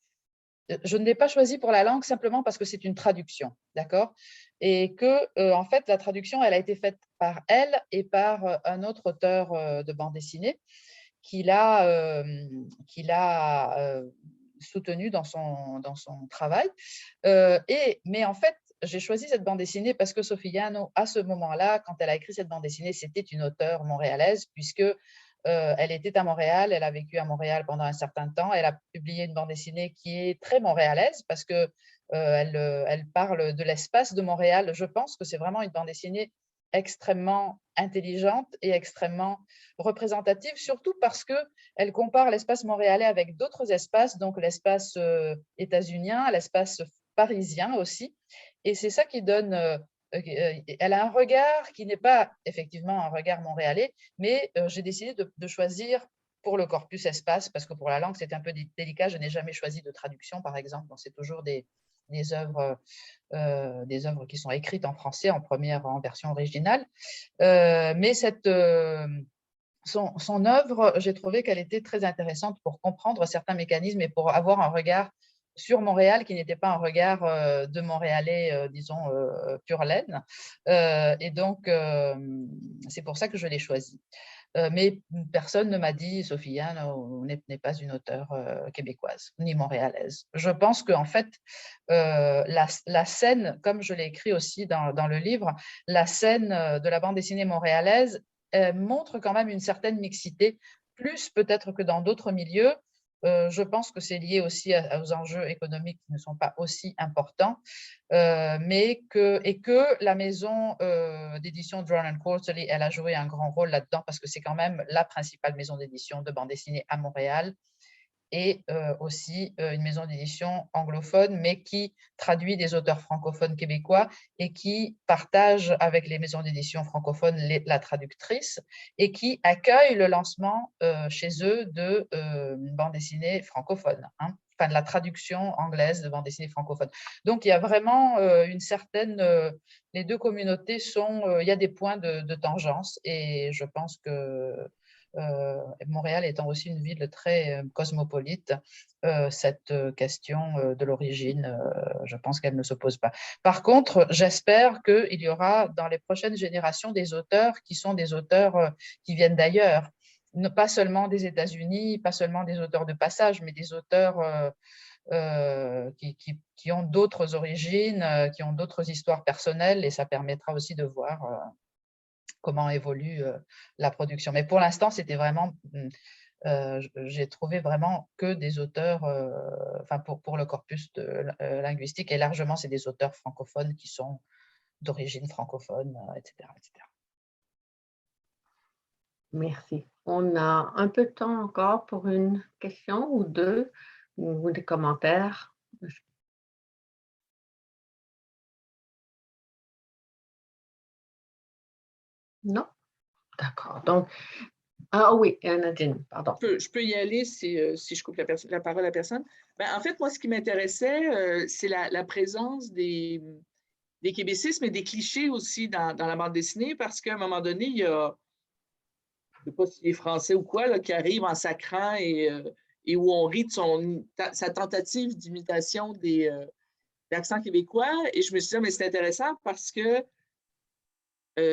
Speaker 3: je ne l'ai pas choisi pour la langue simplement parce que c'est une traduction, d'accord? Et que, en fait, la traduction, elle a été faite par elle et par un autre auteur de bande dessinée qui l'a soutenu dans son travail. Mais en fait, j'ai choisi cette bande dessinée parce que Sophie Yano, à ce moment-là, quand elle a écrit cette bande dessinée, c'était une auteure montréalaise puisque elle était à Montréal, elle a vécu à Montréal pendant un certain temps. Elle a publié une bande dessinée qui est très montréalaise parce que elle parle de l'espace de Montréal. Je pense que c'est vraiment une bande dessinée extrêmement intelligente et extrêmement représentative, surtout parce qu'elle compare l'espace montréalais avec d'autres espaces, donc l'espace états-unien, l'espace parisien aussi. Et c'est ça qui donne… elle a un regard qui n'est pas effectivement un regard montréalais, mais j'ai décidé de choisir pour le corpus espace, parce que pour la langue, c'était un peu délicat. Je n'ai jamais choisi de traduction, par exemple. Donc, c'est toujours des œuvres qui sont écrites en français en version originale. Mais son œuvre, j'ai trouvé qu'elle était très intéressante pour comprendre certains mécanismes et pour avoir un regard sur Montréal qui n'était pas un regard de Montréalais, disons, pure laine. Et donc, c'est pour ça que je l'ai choisi. Mais personne ne m'a dit, Sophie Anne n'est pas une auteure québécoise, ni montréalaise. Je pense qu'en fait, la scène, comme je l'ai écrit aussi dans le livre, la scène de la bande dessinée montréalaise montre quand même une certaine mixité, plus peut-être que dans d'autres milieux. Je pense que c'est lié aussi aux enjeux économiques qui ne sont pas aussi importants, et que la maison d'édition Drawn & Quarterly, elle a joué un grand rôle là-dedans parce que c'est quand même la principale maison d'édition de bande dessinée à Montréal et aussi une maison d'édition anglophone, mais qui traduit des auteurs francophones québécois et qui partage avec les maisons d'édition francophones la traductrice et qui accueille le lancement chez eux de bande dessinée francophone, hein, enfin de la traduction anglaise de bande dessinée francophone. Donc, il y a vraiment une certaine… les deux communautés sont… il y a des points de tangence et je pense que… Montréal étant aussi une ville très cosmopolite, cette question de l'origine, je pense qu'elle ne se pose pas. Par contre, j'espère qu'il y aura dans les prochaines générations des auteurs qui sont des auteurs qui viennent d'ailleurs, pas seulement des États-Unis, pas seulement des auteurs de passage, mais des auteurs qui ont d'autres origines, qui ont d'autres histoires personnelles, et ça permettra aussi de voir comment évolue la production. Mais pour l'instant, c'était vraiment, j'ai trouvé vraiment que des auteurs, enfin pour le corpus linguistique, et largement, c'est des auteurs francophones qui sont d'origine francophone, etc., etc.
Speaker 2: Merci. On a un peu de temps encore pour une question ou deux, ou des commentaires. Non? D'accord. Donc, ah oui, Nadine, pardon.
Speaker 8: Je peux y aller si je coupe la parole à personne. En fait, moi, ce qui m'intéressait, c'est la présence des québécismes et des clichés aussi dans la bande dessinée, parce qu'à un moment donné, il y a, je ne sais pas si les Français ou quoi, là, qui arrivent en sacrant et où on rit de sa tentative d'imitation des accents québécois. Et je me suis dit, mais c'est intéressant parce que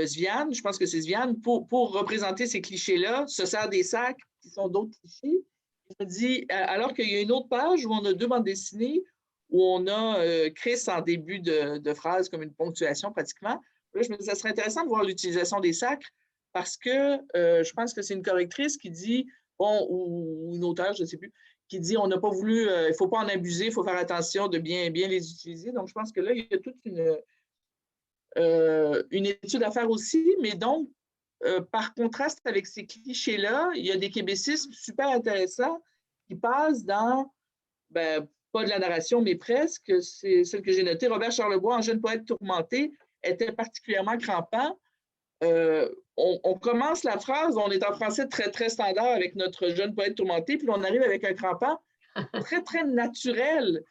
Speaker 8: Sviane, je pense que c'est Sviane, pour représenter ces clichés-là, se sert des sacs qui sont d'autres clichés. Je me dis, alors qu'il y a une autre page où on a deux bandes dessinées, où on a Chris en début de phrase comme une ponctuation pratiquement. Là, je me dis, ça serait intéressant de voir l'utilisation des sacs parce que je pense que c'est une correctrice qui dit, bon, ou une auteure, je ne sais plus, qui dit, on n'a pas voulu, il ne faut pas en abuser, il faut faire attention de bien les utiliser. Donc, je pense que là, il y a toute une étude à faire aussi, mais donc, par contraste avec ces clichés-là, il y a des québécismes super intéressants qui passent dans, pas de la narration, mais presque, c'est celle que j'ai notée. Robert Charlebois, en jeune poète tourmenté, était particulièrement crampant. On commence la phrase, on est en français très, très standard avec notre jeune poète tourmenté, puis on arrive avec un crampant très, très naturel.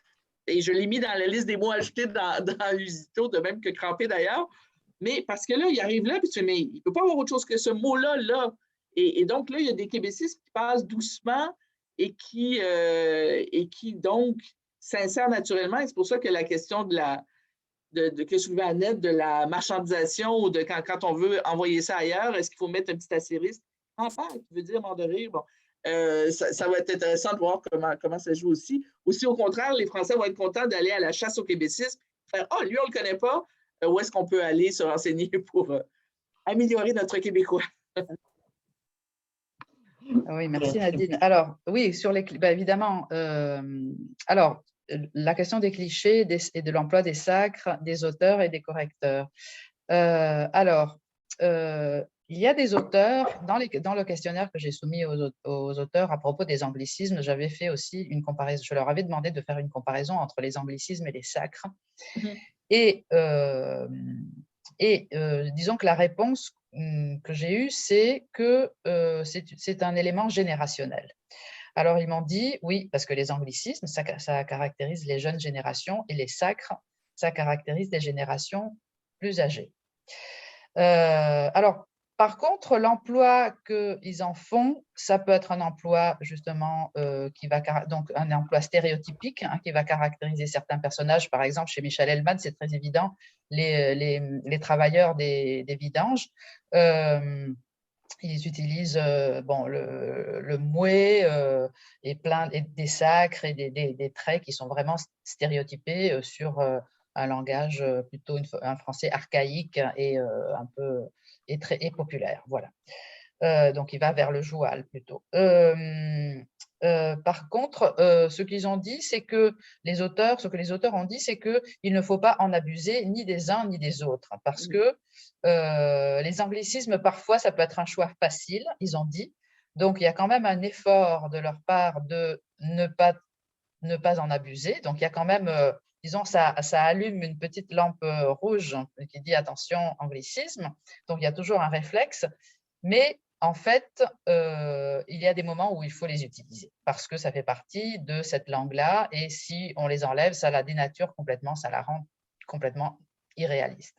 Speaker 8: Et je l'ai mis dans la liste des mots ajoutés dans Usito, de même que crampé d'ailleurs. Mais parce que là, il arrive là, puis tu fais, mais il ne peut pas avoir autre chose que ce mot-là, là. Et donc là, il y a des québécistes qui passent doucement et qui donc s'insèrent naturellement. Et c'est pour ça que la question que soulevait Annette, de la marchandisation ou de quand on veut envoyer ça ailleurs, est-ce qu'il faut mettre un petit astérisque? Enfant, qui veut dire mort de rire. Bon. Ça va être intéressant de voir comment ça joue aussi. Aussi, au contraire, les Français vont être contents d'aller à la chasse au québécisme, faire « Ah, lui, on ne le connaît pas. Où est-ce qu'on peut aller se renseigner pour améliorer notre québécois? »
Speaker 3: Oui, merci Nadine. Alors, oui, sur les évidemment, alors, la question des clichés et de l'emploi des sacres, des auteurs et des correcteurs. Il y a des auteurs, dans le questionnaire que j'ai soumis aux auteurs à propos des anglicismes, j'avais fait aussi une comparaison, je leur avais demandé de faire une comparaison entre les anglicismes et les sacres. Et disons que la réponse que j'ai eue, c'est que c'est un élément générationnel. Alors, ils m'ont dit, oui, parce que les anglicismes, ça caractérise les jeunes générations et les sacres, ça caractérise des générations plus âgées. Alors, par contre, l'emploi qu'ils en font, ça peut être un emploi justement donc un emploi stéréotypique qui va caractériser certains personnages. Par exemple, chez Michel Hellman, c'est très évident, les travailleurs des vidanges. ils utilisent bon, le mouet et des sacres et des traits qui sont vraiment stéréotypés sur un langage plutôt un français archaïque et un peu et populaire. Voilà. Donc, il va vers le joual plutôt. Par contre, ce qu'ils ont dit, c'est que ce que les auteurs ont dit, c'est qu'il ne faut pas en abuser ni des uns ni des autres, parce que les anglicismes, parfois, ça peut être un choix facile, ils ont dit. Donc, il y a quand même un effort de leur part de ne pas en abuser. Donc, il y a quand même, disons, ça allume une petite lampe rouge qui dit attention, anglicisme. Donc, il y a toujours un réflexe. Mais en fait, il y a des moments où il faut les utiliser parce que ça fait partie de cette langue-là et si on les enlève, ça la dénature complètement, ça la rend complètement irréaliste.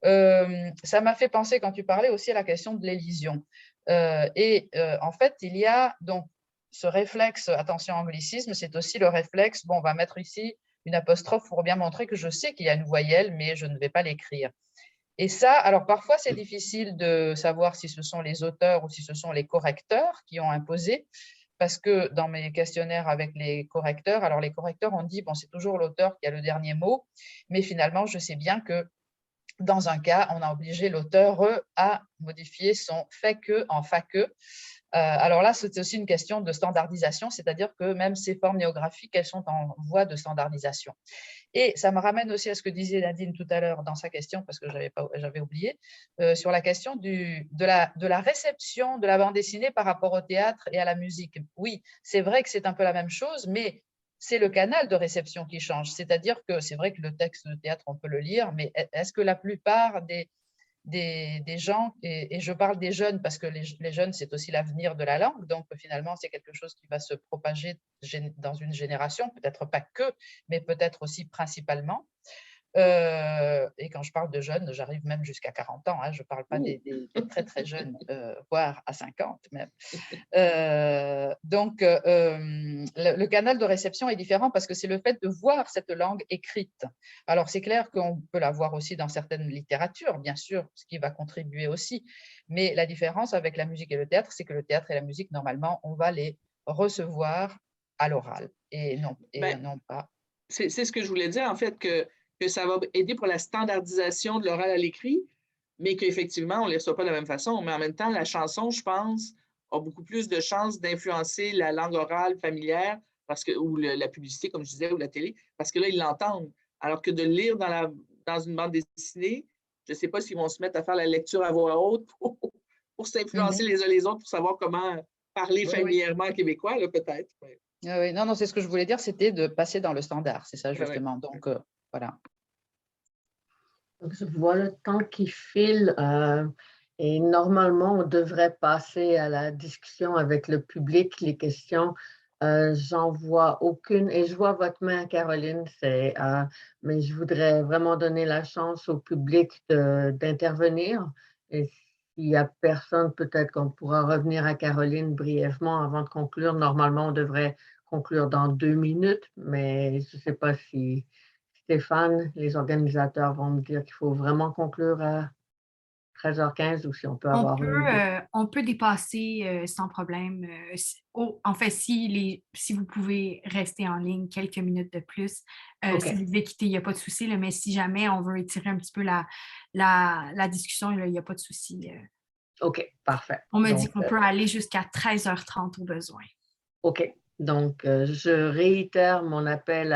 Speaker 3: Ça m'a fait penser quand tu parlais aussi à la question de l'élision. En fait, il y a donc ce réflexe, attention anglicisme, c'est aussi le réflexe, bon, on va mettre ici une apostrophe pour bien montrer que je sais qu'il y a une voyelle, mais je ne vais pas l'écrire. Et ça, alors parfois, c'est difficile de savoir si ce sont les auteurs ou si ce sont les correcteurs qui ont imposé, parce que dans mes questionnaires avec les correcteurs, alors les correcteurs ont dit, bon, c'est toujours l'auteur qui a le dernier mot, mais finalement, je sais bien que dans un cas, on a obligé l'auteur à modifier son fait que en fa que. Alors là, c'est aussi une question de standardisation, c'est-à-dire que même ces formes néographiques, elles sont en voie de standardisation. Et ça me ramène aussi à ce que disait Nadine tout à l'heure dans sa question, parce que j'avais oublié, sur la question de la réception de la bande dessinée par rapport au théâtre et à la musique. Oui, c'est vrai que c'est un peu la même chose, mais c'est le canal de réception qui change. C'est-à-dire que c'est vrai que le texte de théâtre, on peut le lire, mais est-ce que la plupart des gens, et je parle des jeunes parce que les jeunes, c'est aussi l'avenir de la langue, donc finalement, c'est quelque chose qui va se propager dans une génération, peut-être pas que, mais peut-être aussi principalement. Et quand je parle de jeunes, j'arrive même jusqu'à 40 ans, hein, je ne parle pas des très très jeunes, voire à 50 même. Donc, le canal de réception est différent parce que c'est le fait de voir cette langue écrite. Alors, c'est clair qu'on peut la voir aussi dans certaines littératures, bien sûr, ce qui va contribuer aussi. Mais la différence avec la musique et le théâtre, c'est que le théâtre et la musique, normalement, on va les recevoir à l'oral et non pas.
Speaker 8: C'est ce que je voulais dire, en fait, que ça va aider pour la standardisation de l'oral à l'écrit, mais qu'effectivement, on ne les reçoit pas de la même façon. Mais en même temps, la chanson, je pense, a beaucoup plus de chances d'influencer la langue orale familière ou la publicité, comme je disais, ou la télé, parce que là, ils l'entendent. Alors que de le lire dans une bande dessinée, je ne sais pas s'ils vont se mettre à faire la lecture à voix haute pour s'influencer les uns les autres, pour savoir comment parler familièrement québécois, là, peut-être. Ouais.
Speaker 3: Oui, non, c'est ce que je voulais dire, c'était de passer dans le standard, c'est ça justement.
Speaker 8: Ouais.
Speaker 3: Donc, voilà.
Speaker 2: Donc, je vois le temps qui file et normalement, on devrait passer à la discussion avec le public, les questions. J'en vois aucune et je vois votre main, Caroline, mais je voudrais vraiment donner la chance au public d'intervenir. Et s'il n'y a personne, peut-être qu'on pourra revenir à Caroline brièvement avant de conclure. Normalement, on devrait conclure dans 2 minutes, mais je ne sais pas si Stéphane, les organisateurs vont me dire qu'il faut vraiment conclure à 13h15 ou si on peut avoir
Speaker 9: on peut dépasser sans problème. En fait, si vous pouvez rester en ligne quelques minutes de plus, si vous devez quitter, il n'y a pas de souci. Mais si jamais on veut étirer un petit peu la discussion, il n'y a pas de souci.
Speaker 2: OK, parfait.
Speaker 9: On me dit qu'on peut aller jusqu'à 13h30 au besoin.
Speaker 2: OK. Donc, je réitère mon appel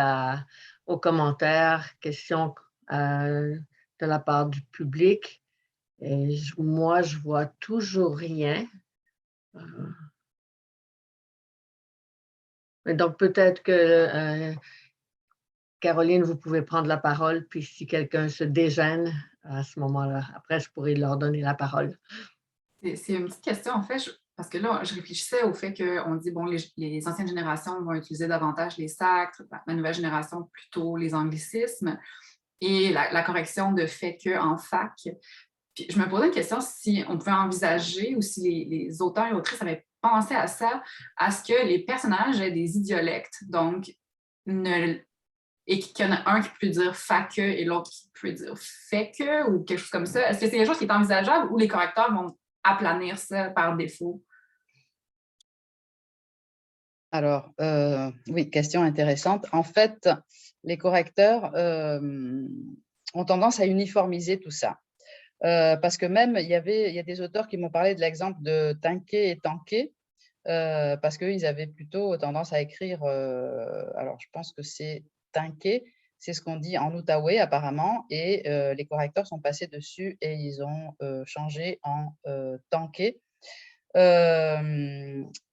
Speaker 2: aux commentaires, questions de la part du public. Et moi, je vois toujours rien. Donc, peut-être que, Caroline, vous pouvez prendre la parole, puis si quelqu'un se dégêne à ce moment-là, après, je pourrais leur donner la parole.
Speaker 7: C'est une petite question, en fait, parce que là, je réfléchissais au fait qu'on dit, bon, les anciennes générations vont utiliser davantage les sacres, la nouvelle génération plutôt les anglicismes, et la correction de fait que en fac. Puis je me posais une question si on pouvait envisager ou si les auteurs et autrices avaient pensé à ça, à ce que les personnages aient des idiolectes, donc et qu'il y en a un qui peut dire « fa que » et l'autre qui peut dire « fait que » ou quelque chose comme ça. Est-ce que c'est quelque chose qui est envisageable ou les correcteurs vont aplanir ça par défaut?
Speaker 3: Alors, oui, question intéressante. En fait, les correcteurs ont tendance à uniformiser tout ça. Parce que même, il y a des auteurs qui m'ont parlé de l'exemple de Tanquet et Tanquet, parce qu'ils avaient plutôt tendance à écrire, alors je pense que c'est Tanquet, c'est ce qu'on dit en Outaouais apparemment, et les correcteurs sont passés dessus et ils ont changé en Tanquet.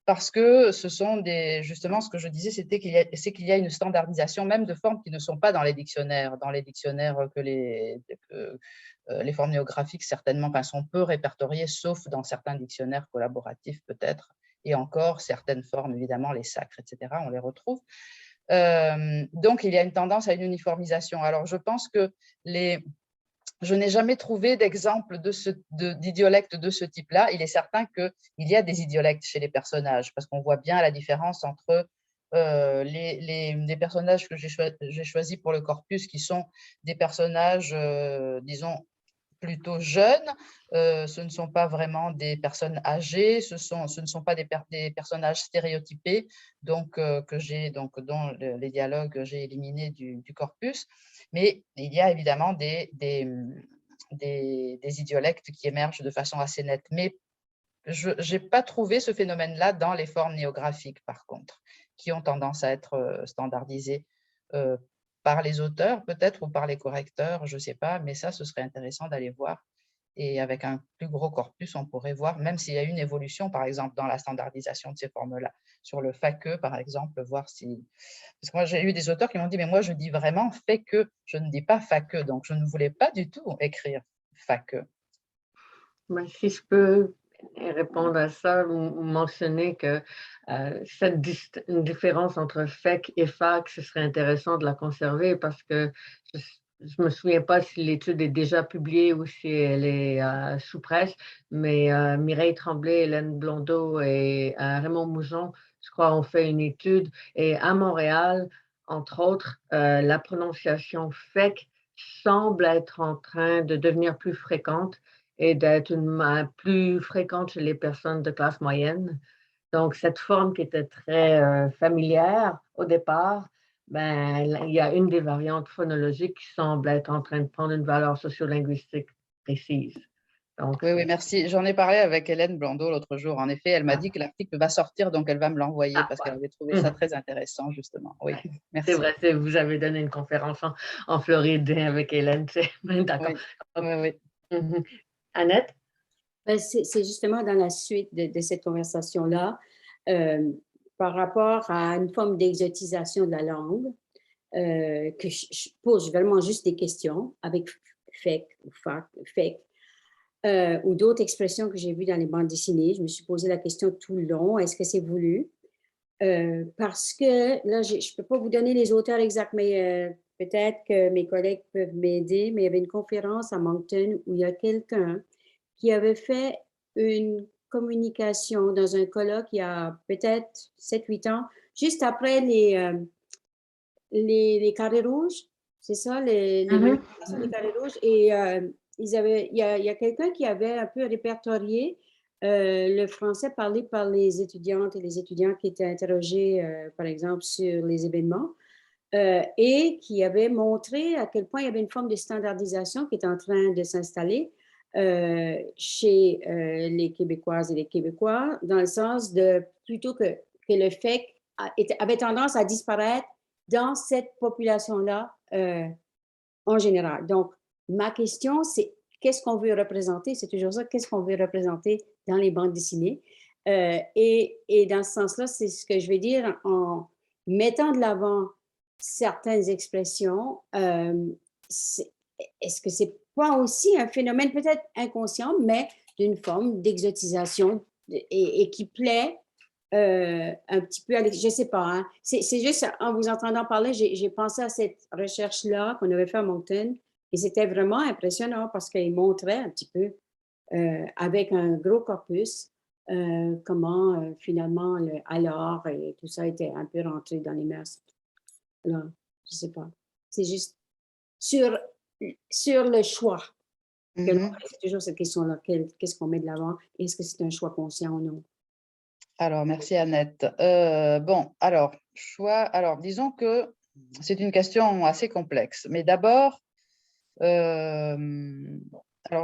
Speaker 3: Parce que ce sont justement, ce que je disais, c'est qu'il y a une standardisation même de formes qui ne sont pas dans les dictionnaires. Dans les dictionnaires les formes néographiques, certainement, sont peu répertoriées, sauf dans certains dictionnaires collaboratifs peut-être, et encore certaines formes, évidemment, les sacres, etc., on les retrouve. Donc, il y a une tendance à une uniformisation. Alors, je pense que je n'ai jamais trouvé d'exemple d'idiolecte de ce type-là. Il est certain qu'il y a des idiolectes chez les personnages, parce qu'on voit bien la différence entre les personnages que j'ai choisis pour le corpus, qui sont des personnages, disons, plutôt jeunes. Ce ne sont pas vraiment des personnes âgées, ce ne sont pas des personnages stéréotypés, donc, dont les dialogues j'ai éliminés du corpus. Mais il y a évidemment des idiolectes qui émergent de façon assez nette. Mais je n'ai pas trouvé ce phénomène-là dans les formes néographiques, par contre, qui ont tendance à être standardisées par les auteurs, peut-être, ou par les correcteurs, je ne sais pas, mais ça, ce serait intéressant d'aller voir. Et avec un plus gros corpus, on pourrait voir, même s'il y a une évolution, par exemple, dans la standardisation de ces formes-là. Sur le FAQE, par exemple, voir si… Parce que moi, j'ai eu des auteurs qui m'ont dit, mais moi, je dis vraiment FAQE, je ne dis pas FAQE, donc je ne voulais pas du tout écrire FAQE.
Speaker 2: Si je peux répondre à ça ou mentionner que une différence entre FEC et FAC, ce serait intéressant de la conserver parce que je ne me souviens pas si l'étude est déjà publiée ou si elle est sous presse, mais Mireille Tremblay, Hélène Blondeau et Raymond Moujon, je crois, ont fait une étude. Et à Montréal, entre autres, la prononciation FEC semble être en train de devenir plus fréquente et d'être plus fréquente chez les personnes de classe moyenne. Donc, cette forme qui était très familière au départ, il y a une des variantes phonologiques qui semble être en train de prendre une valeur sociolinguistique précise. Donc,
Speaker 3: oui, merci. J'en ai parlé avec Hélène Blondeau l'autre jour. En effet, elle m'a dit que l'article va sortir, donc elle va me l'envoyer parce qu'elle avait trouvé ça très intéressant, justement. Oui, merci.
Speaker 2: C'est vrai, vous avez donné une conférence en Floride avec Hélène. D'accord.
Speaker 3: Oui.
Speaker 2: Annette?
Speaker 6: C'est justement dans la suite de cette conversation-là, par rapport à une forme d'exotisation de la langue, que je pose vraiment juste des questions avec FEC ou FAC, FEC, ou d'autres expressions que j'ai vues dans les bandes dessinées. Je me suis posé la question tout le long, est-ce que c'est voulu? Parce que là, je ne peux pas vous donner les auteurs exacts, mais peut-être que mes collègues peuvent m'aider, mais il y avait une conférence à Moncton où il y a quelqu'un qui avait fait une communication dans un colloque il y a peut-être 7-8 ans, juste après les carrés rouges, c'est ça, les carrés rouges. Et il y a quelqu'un qui avait un peu répertorié le français parlé par les étudiantes et les étudiants qui étaient interrogés, par exemple, sur les événements, et qui avait montré à quel point il y avait une forme de standardisation qui était en train de s'installer chez les Québécoises et les Québécois, dans le sens de plutôt que le FEC avait tendance à disparaître dans cette population-là en général. Donc, ma question, c'est qu'est-ce qu'on veut représenter? C'est toujours ça, qu'est-ce qu'on veut représenter dans les bandes dessinées? Et dans ce sens-là, c'est ce que je vais dire en mettant de l'avant certaines expressions. Est-ce que c'est pas aussi un phénomène peut-être inconscient, mais d'une forme d'exotisation et qui plaît un petit peu, je ne sais pas, hein. C'est juste en vous entendant parler, j'ai pensé à cette recherche-là qu'on avait fait à Moncton et c'était vraiment impressionnant parce qu'il montrait un petit peu avec un gros corpus comment finalement alors et tout ça était un peu rentré dans les mœurs. Alors, je ne sais pas. C'est juste sur le choix. C'est toujours cette question-là, qu'est-ce qu'on met de l'avant? Est-ce que c'est un choix conscient ou non?
Speaker 3: Alors, merci Annette. Bon, alors, disons que c'est une question assez complexe. Mais d'abord, alors,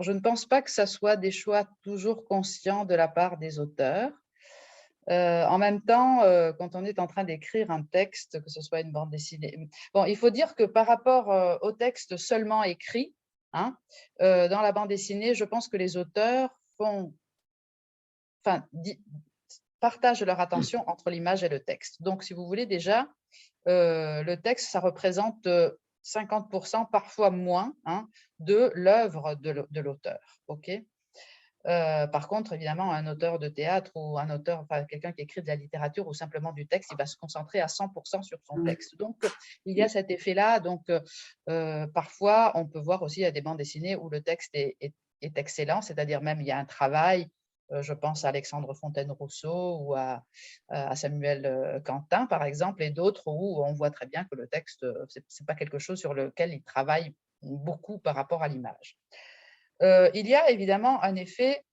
Speaker 3: je ne pense pas que ça soit des choix toujours conscients de la part des auteurs. En même temps, quand on est en train d'écrire un texte, que ce soit une bande dessinée, bon, il faut dire que par rapport au texte seulement écrit, hein, dans la bande dessinée, je pense que les auteurs partagent leur attention entre l'image et le texte. Donc, si vous voulez déjà, le texte, ça représente 50%, parfois moins, hein, de l'œuvre de l'auteur. OK ? Par contre, évidemment, un auteur de théâtre ou un auteur, enfin, quelqu'un qui écrit de la littérature ou simplement du texte, il va se concentrer à 100% sur son texte. Donc, il y a cet effet-là. Donc, parfois, on peut voir aussi, il y a des bandes dessinées où le texte est excellent, c'est-à-dire même il y a un travail, je pense à Alexandre Fontaine-Rousseau ou à Samuel Quentin, par exemple, et d'autres où on voit très bien que le texte, ce n'est pas quelque chose sur lequel il travaille beaucoup par rapport à l'image. Il y a évidemment un effet,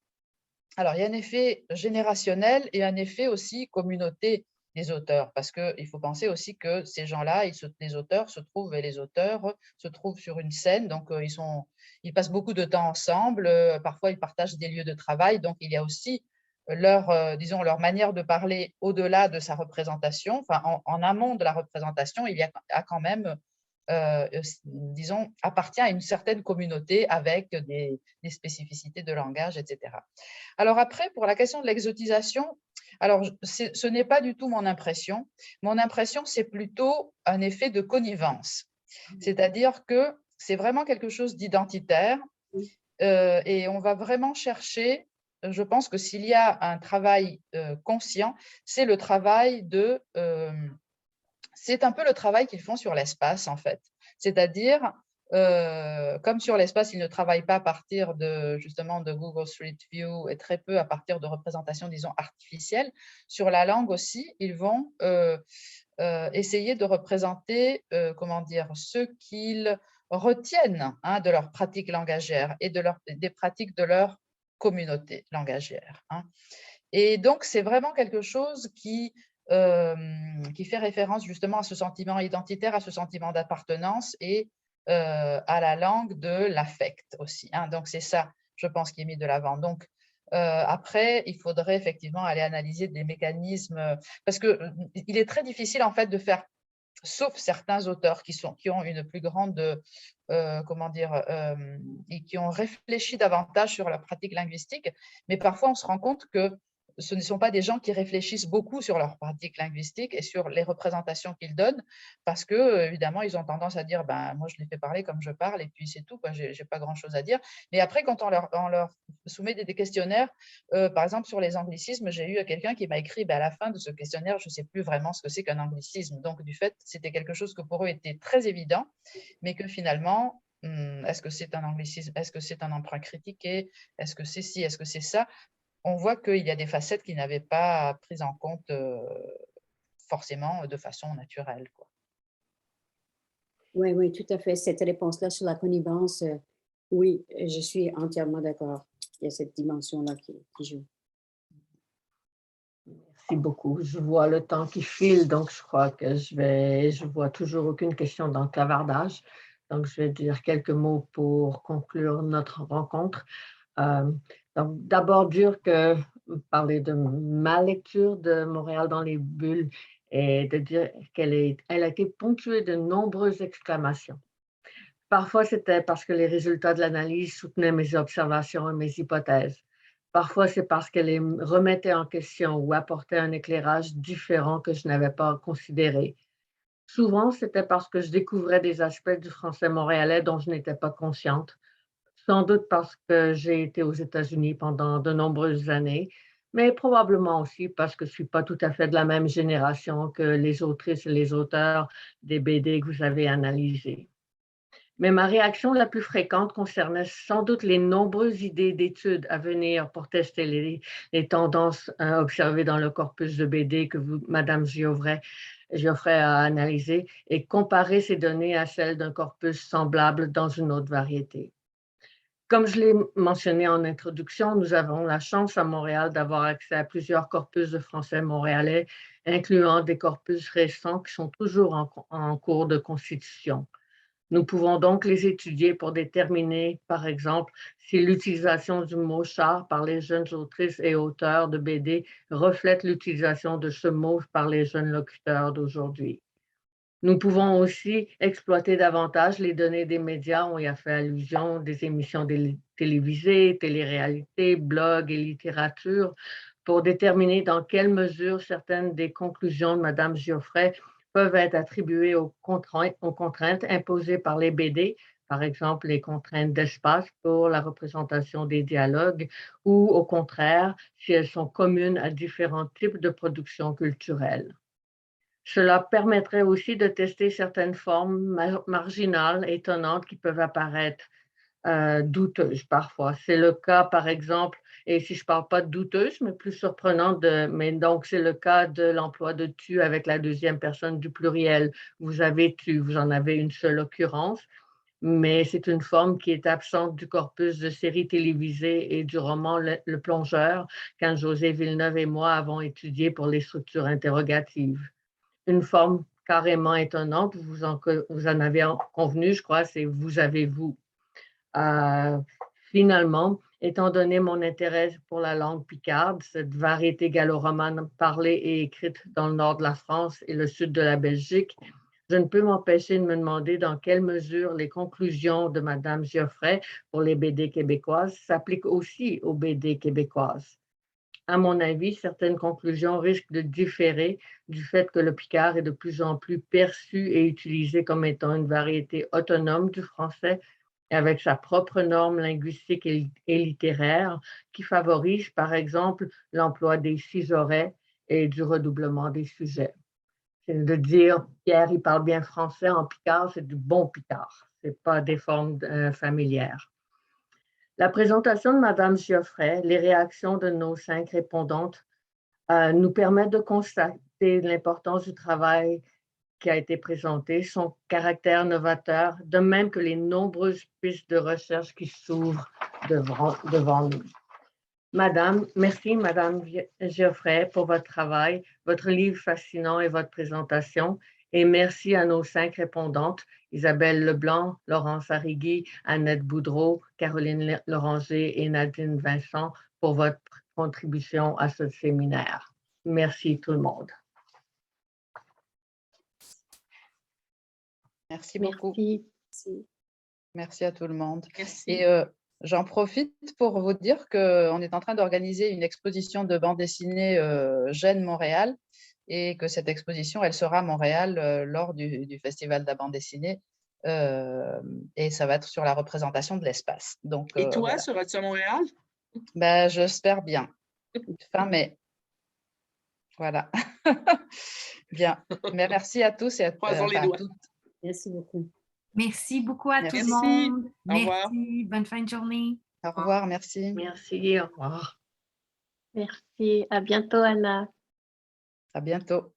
Speaker 3: alors il y a un effet générationnel et un effet aussi communauté des auteurs, parce qu'il faut penser aussi que ces gens-là, les auteurs se trouvent sur une scène, donc ils passent beaucoup de temps ensemble, parfois ils partagent des lieux de travail, donc il y a aussi disons, leur manière de parler au-delà de sa représentation, enfin en amont de la représentation, il y a quand même disons, appartient à une certaine communauté avec des spécificités de langage, etc. Alors après, pour la question de l'exotisation, alors ce n'est pas du tout mon impression. Mon impression, c'est plutôt un effet de connivence. C'est-à-dire que c'est vraiment quelque chose d'identitaire et on va vraiment chercher, je pense que s'il y a un travail conscient, c'est le travail c'est un peu le travail qu'ils font sur l'espace, en fait. C'est-à-dire, comme sur l'espace, ils ne travaillent pas à partir justement de Google Street View et très peu à partir de représentations, disons, artificielles. Sur la langue aussi, ils vont essayer de représenter, comment dire, ce qu'ils retiennent, hein, de leur pratique langagière et des pratiques de leur communauté langagière, hein. Et donc, c'est vraiment quelque chose qui fait référence justement à ce sentiment identitaire, à ce sentiment d'appartenance et à la langue de l'affect aussi, hein. Donc, c'est ça, je pense, qui est mis de l'avant. Donc, après, il faudrait effectivement aller analyser des mécanismes, parce qu'il est très difficile en fait de faire, sauf certains auteurs qui ont une plus grande, comment dire, et qui ont réfléchi davantage sur leur pratique linguistique, mais parfois on se rend compte que ce ne sont pas des gens qui réfléchissent beaucoup sur leur pratique linguistique et sur les représentations qu'ils donnent, parce que évidemment, ils ont tendance à dire, ben, moi, je les fais parler comme je parle, et puis c'est tout, je n'ai pas grand-chose à dire. Mais après, quand on leur soumet des questionnaires, par exemple, sur les anglicismes, j'ai eu quelqu'un qui m'a écrit, ben, à la fin de ce questionnaire, je ne sais plus vraiment ce que c'est qu'un anglicisme. Donc, du fait, c'était quelque chose que pour eux était très évident, mais que finalement, est-ce que c'est un anglicisme? Est-ce que c'est un emprunt critiqué? Est-ce que c'est ci? Est-ce que c'est ça? On voit qu'il y a des facettes qu'ils n'avaient pas prises en compte forcément de façon naturelle, quoi.
Speaker 6: Oui, oui, tout à fait. Cette réponse-là sur la connivence, oui, je suis entièrement d'accord. Il y a cette dimension-là qui joue.
Speaker 2: Merci beaucoup. Je vois le temps qui file, donc je crois que je vois toujours aucune question dans le clavardage. Donc, je vais dire quelques mots pour conclure notre rencontre. Donc, d'abord dire que parler de ma lecture de Montréal dans les bulles et de dire qu'elle a été ponctuée de nombreuses exclamations. Parfois, c'était parce que les résultats de l'analyse soutenaient mes observations et mes hypothèses. Parfois, c'est parce qu'elle les remettait en question ou apportait un éclairage différent que je n'avais pas considéré. Souvent, c'était parce que je découvrais des aspects du français montréalais dont je n'étais pas consciente. Sans doute parce que j'ai été aux États-Unis pendant de nombreuses années, mais probablement aussi parce que je ne suis pas tout à fait de la même génération que les autrices et les auteurs des BD que vous avez analysés. Mais ma réaction la plus fréquente concernait sans doute les nombreuses idées d'études à venir pour tester les tendances observées dans le corpus de BD que vous, Madame Giovray, a analysé et comparer ces données à celles d'un corpus semblable dans une autre variété. Comme je l'ai mentionné en introduction, nous avons la chance à Montréal d'avoir accès à plusieurs corpus de français montréalais, incluant des corpus récents qui sont toujours en cours de constitution. Nous pouvons donc les étudier pour déterminer, par exemple, si l'utilisation du mot char par les jeunes autrices et auteurs de BD reflète l'utilisation de ce mot par les jeunes locuteurs d'aujourd'hui. Nous pouvons aussi exploiter davantage les données des médias, on y a fait allusion, des émissions télévisées, télé-réalité, blogs et littérature, pour déterminer dans quelle mesure certaines des conclusions de Mme Giuffret peuvent être attribuées aux contraintes imposées par les BD, par exemple les contraintes d'espace pour la représentation des dialogues, ou au contraire, si elles sont communes à différents types de productions culturelles. Cela permettrait aussi de tester certaines formes marginales, étonnantes qui peuvent apparaître douteuses parfois. C'est le cas, par exemple, et si je ne parle pas de douteuse, mais plus surprenante, mais donc c'est le cas de l'emploi de tu avec la deuxième personne du pluriel. Vous avez tu, vous en avez une seule occurrence, mais c'est une forme qui est absente du corpus de séries télévisées et du roman Le Plongeur, qu'Anne-Josée Villeneuve et moi avons étudié pour les structures interrogatives. Une forme carrément étonnante, vous en avez convenu, je crois, c'est vous avez vous. Finalement, étant donné mon intérêt pour la langue picarde, cette variété gallo-romane parlée et écrite dans le nord de la France et le sud de la Belgique, je ne peux m'empêcher de me demander dans quelle mesure les conclusions de Mme Giuffret pour les BD québécoises s'appliquent aussi aux BD québécoises. À mon avis, certaines conclusions risquent de différer du fait que le picard est de plus en plus perçu et utilisé comme étant une variété autonome du français avec sa propre norme linguistique et littéraire qui favorise, par exemple, l'emploi des cisorets et du redoublement des sujets. C'est de dire, Pierre, il parle bien français en picard, c'est du bon picard, ce n'est pas des formes familières. La présentation de Mme Giuffret, les réactions de nos 5 répondantes nous permettent de constater l'importance du travail qui a été présenté, son caractère novateur, de même que les nombreuses pistes de recherche qui s'ouvrent devant nous. Madame, merci Madame Giuffret pour votre travail, votre livre fascinant et votre présentation. Et merci à nos 5 répondantes, Isabelle Leblanc, Laurence Arrigui, Annette Boudreau, Caroline Loranger et Nadine Vincent pour votre contribution à ce séminaire. Merci tout le monde.
Speaker 3: Merci beaucoup.
Speaker 4: Merci.
Speaker 3: Merci à tout le monde.
Speaker 8: Merci.
Speaker 3: Et j'en profite pour vous dire qu'on est en train d'organiser une exposition de bande dessinée Jeune Montréal et que cette exposition, elle sera à Montréal lors du Festival de la bande dessinée et ça va être sur la représentation de l'espace. Donc,
Speaker 8: et toi,
Speaker 3: voilà.
Speaker 8: seras-tu à Montréal?
Speaker 3: Ben, j'espère bien. Fin mai. Voilà. Bien. Mais merci à tous et à toutes.
Speaker 6: Merci beaucoup.
Speaker 9: Merci beaucoup à tout le
Speaker 8: Merci.
Speaker 9: monde.
Speaker 8: Au revoir.
Speaker 9: Merci. Bonne fin de journée.
Speaker 3: Au revoir. Merci.
Speaker 2: Merci, au revoir.
Speaker 4: Merci. À bientôt, Anna.
Speaker 3: À bientôt.